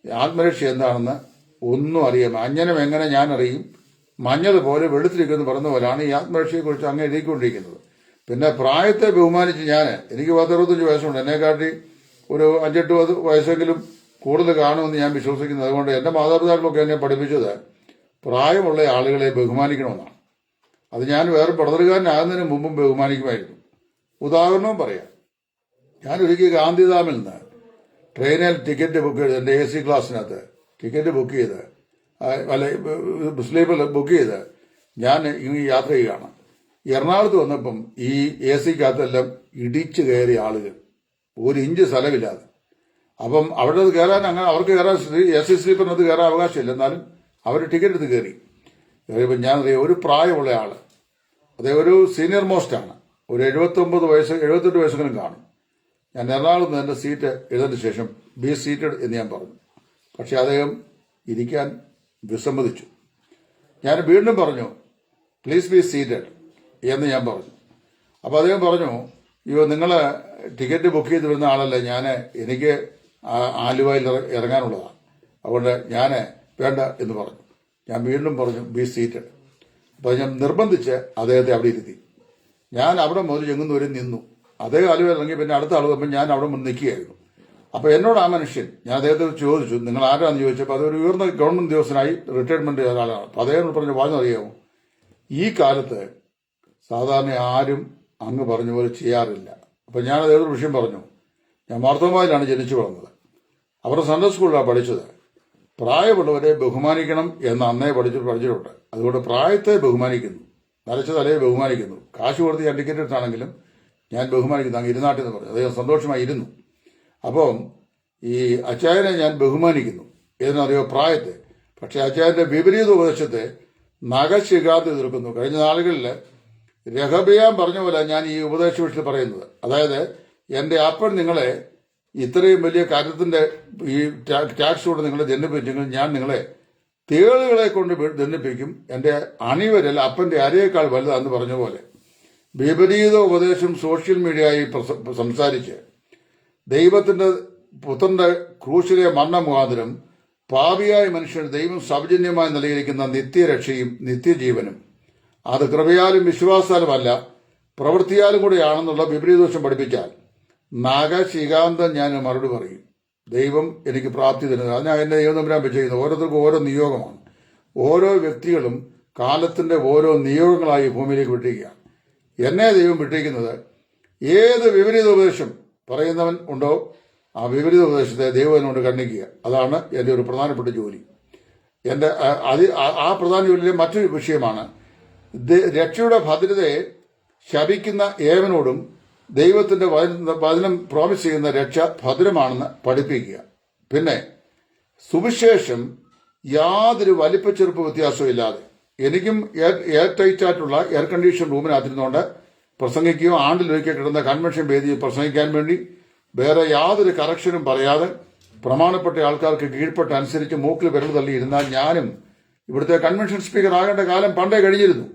ആത്മരക്ഷ എന്താണെന്ന് ഒന്നും അറിയാം. അഞ്ജനം എങ്ങനെ ഞാൻ അറിയും, മഞ്ഞത് പോലെ വെളുത്തിരിക്കുമെന്ന് പറഞ്ഞ പോലെയാണ് ഈ ആത്മരക്ഷയെക്കുറിച്ച് അങ്ങ് എഴുതിക്കൊണ്ടിരിക്കുന്നത്. പിന്നെ പ്രായത്തെ ബഹുമാനിച്ച് എനിക്ക് 10-65 വയസ്സുണ്ട്. എന്നെക്കാട്ടി ഒരു 5-8 വയസ്സെങ്കിലും കൂടുതൽ കാണുമെന്ന് ഞാൻ വിശ്വസിക്കുന്നത്. അതുകൊണ്ട് എന്റെ മാതാപിതാക്കളൊക്കെ എന്നെ പഠിപ്പിച്ചത് പ്രായമുള്ള ആളുകളെ ബഹുമാനിക്കണമെന്നാണ്. അത് ഞാൻ വേറെ പടതലുകാരനാകുന്നതിന് മുമ്പും ബഹുമാനിക്കുമായിരുന്നു. ഉദാഹരണവും പറയാം. ഞാൻ ഒരിക്കൽ ഗാന്ധിധാമിൽ നിന്ന് ട്രെയിനിൽ ടിക്കറ്റ് ബുക്ക് ചെയ്ത് എന്റെ AC ക്ലാസ്സിനകത്ത് ടിക്കറ്റ് ബുക്ക് ചെയ്ത് സ്ലീപ്പർ ബുക്ക് ചെയ്ത് ഞാൻ യാത്ര ചെയ്യുകയാണ്. എറണാകുളത്ത് വന്നപ്പം ഈ AC-ക്കകത്തെല്ലാം ഇടിച്ചു കയറിയ ആളുകൾ, 1 ഇഞ്ച് സ്ഥലമില്ലാതെ. അപ്പം അവിടെ അത് കയറാൻ അങ്ങനെ അവർക്ക് കയറാൻ AC സ്ലീപ്പറിനകത്ത് കയറാൻ അവകാശമില്ല. എന്നാലും അവർ ടിക്കറ്റ് എടുത്ത് കയറി. കയറിയപ്പോൾ ഞാൻ അറിയാം, ഒരു പ്രായമുള്ള ആള്, അദ്ദേഹം ഒരു സീനിയർ മോസ്റ്റ് ആണ്, ഒരു 78 വയസ്സെങ്കിലും കാണും. ഞാൻ എറണാകുളത്ത് നിന്ന് എൻ്റെ സീറ്റ് എഴുതിന് ശേഷം ബി സീറ്റഡ് എന്ന് ഞാൻ പറഞ്ഞു. പക്ഷെ അദ്ദേഹം ഇരിക്കാൻ വിസമ്മതിച്ചു. ഞാൻ വീണ്ടും പറഞ്ഞു പ്ലീസ് ബി സീറ്റഡ് എന്ന് ഞാൻ പറഞ്ഞു. അപ്പോൾ അദ്ദേഹം പറഞ്ഞു, നിങ്ങൾ ടിക്കറ്റ് ബുക്ക് ചെയ്ത് വരുന്ന ആളല്ല, എനിക്ക് ആലുവയിൽ ഇറങ്ങാനുള്ളതാണ്, അതുകൊണ്ട് ഞാൻ വേണ്ട എന്ന് പറഞ്ഞു. ഞാൻ വീണ്ടും പറഞ്ഞു ബി സീറ്റഡ്. അപ്പോൾ ഞാൻ നിർബന്ധിച്ച് അദ്ദേഹത്തെ അവിടെ ഇരുത്തി. ഞാൻ അവിടെ മുതൽ ചെങ്ങുന്നവരെ നിന്നു. അദ്ദേഹം ആലുവയിൽ ഇറങ്ങി പിന്നെ അടുത്ത ആൾ വന്നപ്പോൾ ഞാൻ അവിടെ മുന്നിൽ നിൽക്കുകയായിരുന്നു. അപ്പോൾ എന്നോട് ആ മനുഷ്യൻ, ഞാൻ അദ്ദേഹത്തെ ചോദിച്ചു നിങ്ങൾ ആരാന്ന് ചോദിച്ചപ്പോൾ അതൊരു ഉയർന്ന ഗവൺമെന്റ് ഉദ്യോഗസ്ഥനായി റിട്ടയർമെന്റ് ചെയ്ത ഒരാളാണ്. അപ്പോൾ അദ്ദേഹം പറഞ്ഞ് പറഞ്ഞറിയാമോ, ഈ കാലത്ത് സാധാരണ ആരും അങ്ങ് പറഞ്ഞ പോലെ ചെയ്യാറില്ല. അപ്പം ഞാൻ അദ്ദേഹത്തോട് വിഷയം പറഞ്ഞു, ഞാൻ മാർത്തോമായിലാണ് ജനിച്ചു വളർന്നത്, അവരുടെ സൺഡേ സ്കൂളിലാണ് പഠിച്ചത്. പ്രായമുള്ളവരെ ബഹുമാനിക്കണം എന്ന് അന്നേ പഠിച്ചിട്ടുണ്ട്. അതുകൊണ്ട് പ്രായത്തെ ബഹുമാനിക്കുന്നു, നരച്ച തലയെ ബഹുമാനിക്കുന്നു. കാശ് കൊടുത്ത് ഞാൻ ടിക്കറ്റ് എടുത്താണെങ്കിലും ഞാൻ ബഹുമാനിക്കുന്നു. അങ്ങ് ഇരുന്നാട്ടെ എന്ന് പറഞ്ഞു. അദ്ദേഹം സന്തോഷമായി ഇരുന്നു. അപ്പം ഈ അച്ചായനെ ഞാൻ ബഹുമാനിക്കുന്നു എന്നറിയോ പ്രായത്തെ. പക്ഷെ അച്ചായന്റെ വിപരീത ഉപദേശത്തെ നഖശിഖാതെ എതിർക്കുന്നു. കഴിഞ്ഞ നാളുകളിൽ രഹബയാം പറഞ്ഞ പോലെ ഞാൻ ഈ ഉപദേശ വിഷയത്തിൽ പറയുന്നത്, അതായത് എന്റെ അപ്പൻ നിങ്ങളെ ഇത്രയും വലിയ കാര്യത്തിന്റെ ഈ ടാക്സ് കൊണ്ട് നിങ്ങളെ ദണ്ഡിപ്പിച്ചെങ്കിൽ ഞാൻ നിങ്ങളെ തേളുകളെ കൊണ്ട് ദണ്ഡിപ്പിക്കും. എന്റെ അണിവരൽ അപ്പന്റെ അരയേക്കാൾ വലുതാന്ന് പറഞ്ഞ പോലെ വിപരീത ഉപദേശം സോഷ്യൽ മീഡിയയിൽ സംസാരിച്ച് ദൈവത്തിന്റെ പുത്രന്റെ ക്രൂശിലെ മരണ മുഖാന്തരം പാപിയായ മനുഷ്യന് ദൈവം സൗജന്യമായി നൽകിയിരിക്കുന്ന നിത്യരക്ഷയും നിത്യജീവനും അത് കൃപയാലും വിശ്വാസാലുമല്ല പ്രവൃത്തിയാലും കൂടെയാണെന്നുള്ള വിപരീതോഷം പഠിപ്പിച്ചാൽ നാഗശികാന്തം ഞാൻ മറുപടി പറയും. ദൈവം എനിക്ക് പ്രാപ്തി തരുന്നത് അതിനാ എന്നെ ദൈവം തമ്പുരാൻ ചെയ്യുന്നത്. ഓരോരുത്തർക്കും ഓരോ നിയോഗമാണ്. ഓരോ വ്യക്തികളും കാലത്തിന്റെ ഓരോ നിയോഗങ്ങളായി ഭൂമിയിലേക്ക് വിട്ടിരിക്കുകയാണ്. എന്നെ ദൈവം വിട്ടിരിക്കുന്നത് ഏത് വിപരീത ഉപദേശം പറയുന്നവൻ ഉണ്ടോ ആ വിപരീത ഉപദേശത്തെ ദൈവം എന്നോട് ഖണ്ഡിക്കുക. അതാണ് എൻ്റെ ഒരു പ്രധാനപ്പെട്ട ജോലി. എൻ്റെ ആ പ്രധാന ജോലിയിലെ മറ്റൊരു വിഷയമാണ് രക്ഷയുടെ ഭദ്രതയെ ശപിക്കുന്ന ഏവനോടും ദൈവത്തിന്റെ വചനം പ്രോമിസ് ചെയ്യുന്ന രക്ഷ ഭദ്രമാണെന്ന് പഠിപ്പിക്കുക. പിന്നെ സുവിശേഷം യാതൊരു വലിപ്പച്ചെറുപ്പ് വ്യത്യാസവും ഇല്ലാതെ എനിക്കും എയർ ടൈറ്റ് ആയിട്ടുള്ള എയർ കണ്ടീഷൻ റൂമിനകത്തിരുന്നുകൊണ്ട് പ്രസംഗിക്കുകയോ ആണ്ടിലൊരിക്കൽ കിടന്ന കൺവെൻഷൻ വേദിയിൽ പ്രസംഗിക്കാൻ വേണ്ടി വേറെ യാതൊരു കറക്ഷനും പറയാതെ പ്രമാണപ്പെട്ട ആൾക്കാർക്ക് കീഴ്പ്പെട്ട് അനുസരിച്ച് മൂക്കിൽ വിരൽ തള്ളിയിരുന്നാൽ ഞാനും ഇവിടുത്തെ കൺവെൻഷൻ സ്പീക്കർ ആകേണ്ട കാലം പണ്ടേ കഴിഞ്ഞിരുന്നു.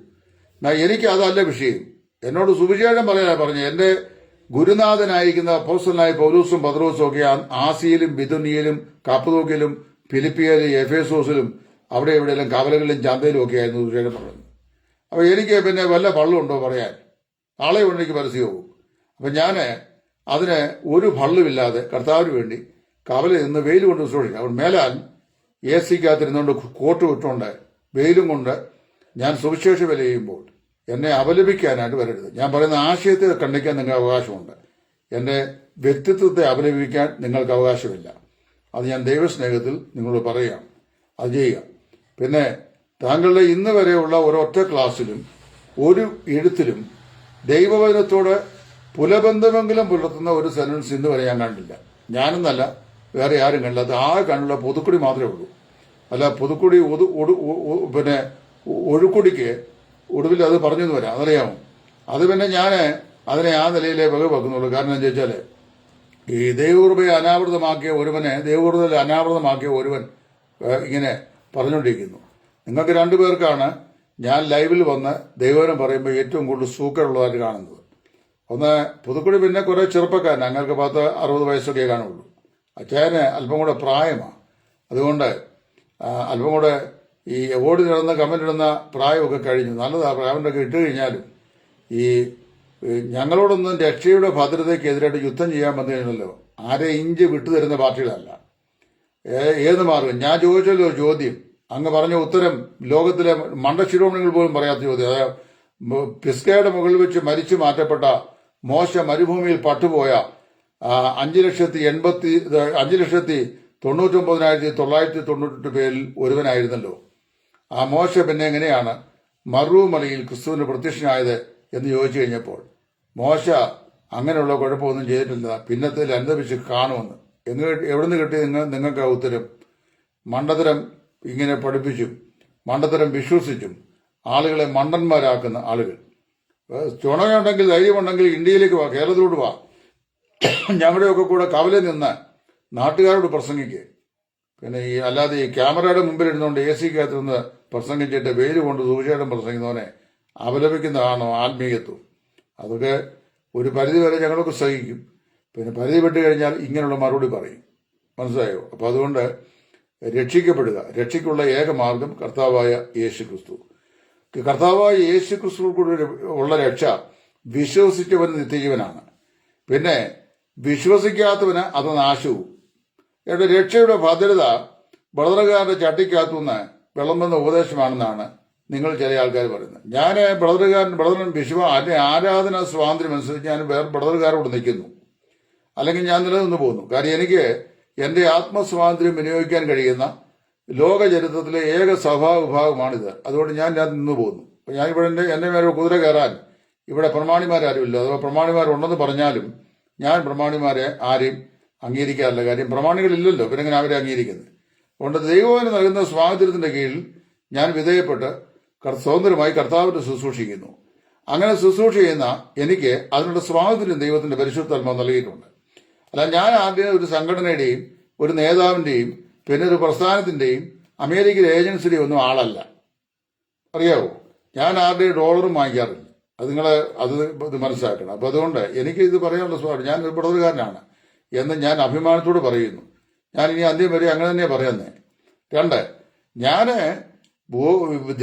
എനിക്ക് അതല്ല വിഷയം. എന്നോട് സുവിശേഷം പറഞ്ഞു എന്റെ ഗുരുനാഥനായിരിക്കുന്ന അപ്പോസ്തലനായ പൗലോസും പത്രോസും ഒക്കെ ആസിയയിലും ബിഥുനിയയിലും കപ്പദോക്യയിലും ഫിലിപ്പിയയിലും എഫേസോസിലും അവിടെ എവിടെയെല്ലാം കവലകളിലും ചന്തയിലും ഒക്കെ ആയിരുന്നു സുവിശേഷം പറഞ്ഞത്. അപ്പൊ എനിക്ക് പിന്നെ വല്ല പള്ളുണ്ടോ പറയാൻ? ആളെ കൊണ്ട് എനിക്ക് പരസ്യമാകും. അപ്പൊ ഞാൻ അതിന് ഒരു ഭള്ളുമില്ലാതെ കർത്താവിന് വേണ്ടി കവല നിന്ന് വെയിൽ കൊണ്ട് സൂക്ഷിക്കും. അവൻ മേലാൽ AC-ക്കകത്തിരുന്നുകൊണ്ട് കോട്ട് വിട്ടുകൊണ്ട് വെയിലും കൊണ്ട് ഞാൻ സുവിശേഷ വില ചെയ്യുമ്പോൾ എന്നെ അപലപിക്കാനായിട്ട് വരരുത്. ഞാൻ പറയുന്ന ആശയത്തെ ഖണ്ഡിക്കാൻ നിങ്ങൾക്ക് അവകാശമുണ്ട്. എന്റെ വ്യക്തിത്വത്തെ അപലപിക്കാൻ നിങ്ങൾക്ക് അവകാശമില്ല. അത് ഞാൻ ദൈവസ്നേഹത്തിൽ നിങ്ങളോട് പറയുകയാണ്. അത് ചെയ്യുക. പിന്നെ താങ്കളുടെ ഇന്ന് വരെയുള്ള ഒരൊറ്റ ക്ലാസ്സിലും ഒരു എഴുത്തിലും ദൈവവചനത്തോട് പുലബന്ധമെങ്കിലും പുലർത്തുന്ന ഒരു സെന്റൻസ് ഇന്ന് വരെ ഞാൻ കണ്ടില്ല. ഞാനെന്നല്ല, വേറെ ആരും കണ്ടില്ല. അത് ആ കണ്ടുള്ള പുതുക്കുടി മാത്രമേ ഉള്ളൂ. അല്ല പുതുക്കുടി പിന്നെ ഒഴുക്കുടിക്ക് ഒടുവിൽ അത് പറഞ്ഞെന്ന് വരാം, അതറിയാമോ? അത് പിന്നെ ഞാൻ അതിനെ ആ നിലയിലേ വകവെക്കുന്നുള്ളൂ. കാരണം എന്താ വെച്ചാൽ ഈ ദൈവകൃപയെ അനാവൃതമാക്കിയ ഒരുവൻ ഇങ്ങനെ പറഞ്ഞുകൊണ്ടിരിക്കുന്നു. നിങ്ങൾക്ക് രണ്ടുപേർക്കാണ് ഞാൻ ലൈവിൽ വന്ന് ദൈവവചനം പറയുമ്പോൾ ഏറ്റവും കൂടുതൽ സൂക്കറുള്ളതായിട്ട് കാണുന്നത്. ഒന്ന് പുതുക്കുടി, പിന്നെ കുറെ ചെറുപ്പക്കാരൻ, ഞങ്ങൾക്ക് 60 വയസ്സൊക്കെ കാണുള്ളൂ. അച്ചായന് അല്പം കൂടെ പ്രായമാണ്. അതുകൊണ്ട് അല്പം കൂടെ ഈ ഓടി കമന്റ് ഇടുന്ന പ്രായമൊക്കെ കഴിഞ്ഞു. നല്ലതാ പ്രായമൊക്കെ ഇട്ട് കഴിഞ്ഞാലും ഈ ഞങ്ങളോടൊന്നും രക്ഷയുടെ ഭദ്രതയ്ക്കെതിരായിട്ട് യുദ്ധം ചെയ്യാൻ വന്നു കഴിഞ്ഞല്ലോ, ആരെ ഇഞ്ച് വിട്ടുതരുന്ന പാർട്ടികളല്ല. ഏത് മാർഗം? ഞാൻ ചോദിച്ചല്ലോ ഒരു ചോദ്യം, അങ്ങ് പറഞ്ഞ ഉത്തരം ലോകത്തിലെ മണ്ടശിരോമണികൾ പോലും പറയാത്ത ചോദ്യം. അതായത് പിസ്കയുടെ മുകളിൽ വെച്ച് മരിച്ചു മാറ്റപ്പെട്ട മോശ മരുഭൂമിയിൽ പട്ടുപോയ 5,99,998 പേരിൽ ഒരുവനായിരുന്നല്ലോ. ആ മോശ പിന്നെ എങ്ങനെയാണ് മറുമലയിൽ ക്രിസ്തുവിന് പ്രത്യക്ഷനായത് എന്ന് ചോദിച്ചു കഴിഞ്ഞപ്പോൾ മോശ അങ്ങനെയുള്ള കുഴപ്പമൊന്നും ചെയ്തിട്ടില്ല, പിന്നത്തിൽ അനുദപിച്ച് കാണുമെന്ന്. എവിടുന്ന് കിട്ടി നിങ്ങൾക്ക് ആ ഉത്തരം? മണ്ടത്തരം ഇങ്ങനെ പഠിപ്പിച്ചും മണ്ടത്തരം വിശ്വസിച്ചും ആളുകളെ മണ്ടന്മാരാക്കുന്ന ആളുകൾ. ചുണയുണ്ടെങ്കിൽ, ധൈര്യമുണ്ടെങ്കിൽ ഇന്ത്യയിലേക്ക് വാ, കേരളത്തിലോട്ട് വാ. ഞങ്ങളുടെയൊക്കെ കൂടെ കവലെ നിന്ന് നാട്ടുകാരോട് പ്രസംഗിക്കുക. പിന്നെ അല്ലാതെ ഈ ക്യാമറയുടെ മുമ്പിൽ ഇരുന്നുകൊണ്ട് AC കകത്ത് നിന്ന് പ്രസംഗിച്ചിട്ട് വെയിൽ കൊണ്ട് തീർച്ചയായിട്ടും പ്രസംഗിക്കുന്നവനെ അപലപിക്കുന്നതാണോ ആത്മീയത്വം? അതൊക്കെ ഒരു പരിധി വരെ ഞങ്ങളൊക്കെ സഹിക്കും. പിന്നെ പരിധി വിട്ട് കഴിഞ്ഞാൽ ഇങ്ങനെയുള്ള മറുപടി പറയും. മനസ്സിലായോ? അപ്പൊ അതുകൊണ്ട് രക്ഷിക്കപ്പെടുക, രക്ഷയ്ക്കുള്ള ഏക മാർഗം കർത്താവായ യേശു ക്രിസ്തു. കർത്താവായ യേശു ക്രിസ്തു കൂടി ഉള്ള രക്ഷ വിശ്വസിച്ചവന് നിത്യജീവനാണ്. പിന്നെ വിശ്വസിക്കാത്തവന് അത് നാശവും. രക്ഷയുടെ ഭദ്രത ബ്രദറുകാരുടെ ചട്ടിക്കകത്തുനിന്ന് വിളമ്പുന്ന ഉപദേശമാണെന്നാണ് നിങ്ങൾ ചില ആൾക്കാർ പറയുന്നത്. ഞാൻ ബ്രദറൻ ആരാധന സ്വാതന്ത്ര്യം അനുസരിച്ച് ഞാൻ വേറെ ബ്രദറുകാരോട് നിൽക്കുന്നു, അല്ലെങ്കിൽ ഞാൻ നിലനിന്ന് പോകുന്നു. കാര്യം എനിക്ക് എന്റെ ആത്മസ്വാതന്ത്ര്യം വിനിയോഗിക്കാൻ കഴിയുന്ന ലോക ചരിത്രത്തിലെ ഏക സഭാവിഭാഗമാണിത്. അതുകൊണ്ട് ഞാൻ നിന്ന് പോകുന്നു. ഞാനിവിടെ എന്റെ മേലെ കുതിര കയറാൻ ഇവിടെ പ്രമാണിമാരാരുമില്ല. അഥവാ പ്രമാണിമാരുണ്ടെന്ന് പറഞ്ഞാലും ഞാൻ പ്രമാണിമാരെ ആരെയും അംഗീകരിക്കാറില്ല. കാര്യം പ്രമാണികളില്ലല്ലോ, പിന്നെ എങ്ങനെ അവരെ അംഗീകരിക്കുന്നത്? അതുകൊണ്ട് ദൈവത്തിന് നൽകുന്ന സ്വാതന്ത്ര്യത്തിന്റെ കീഴിൽ ഞാൻ വിധേയപ്പെട്ട് സ്വതന്ത്രമായി കർത്താവിന്റെ ശുശ്രൂഷിക്കുന്നു. അങ്ങനെ ശുശ്രൂഷ ചെയ്യുന്ന എനിക്ക് അതിനുള്ള സ്വാതന്ത്ര്യം ദൈവത്തിന്റെ പരിശുദ്ധാത്മാവ് നൽകിയിട്ടുണ്ട്. അല്ല, ഞാൻ ആദ്യം ഒരു സംഘടനയുടെയും ഒരു നേതാവിന്റെയും പിന്നെ ഒരു പ്രസ്ഥാനത്തിന്റെയും അമേരിക്കൻ ഏജൻസിയുടെയും ഒന്നും ആളല്ല. അറിയാവോ? ഞാൻ ആരുടെയും ഡോളറും വാങ്ങിക്കാറില്ല. അത് മനസ്സിലാക്കണം. അപ്പൊ അതുകൊണ്ട് എനിക്ക് ഇത് പറയാനുള്ള സ്വാതന്ത്ര്യം, ഞാൻ ഒരു ബ്രദറുകാരനാണ് എന്ന് ഞാൻ അഭിമാനത്തോട് പറയുന്നു. ഞാൻ ഇനി അന്ത്യം വരെ അങ്ങനെ തന്നെ പറയുന്നേ. രണ്ട്, ഞാന്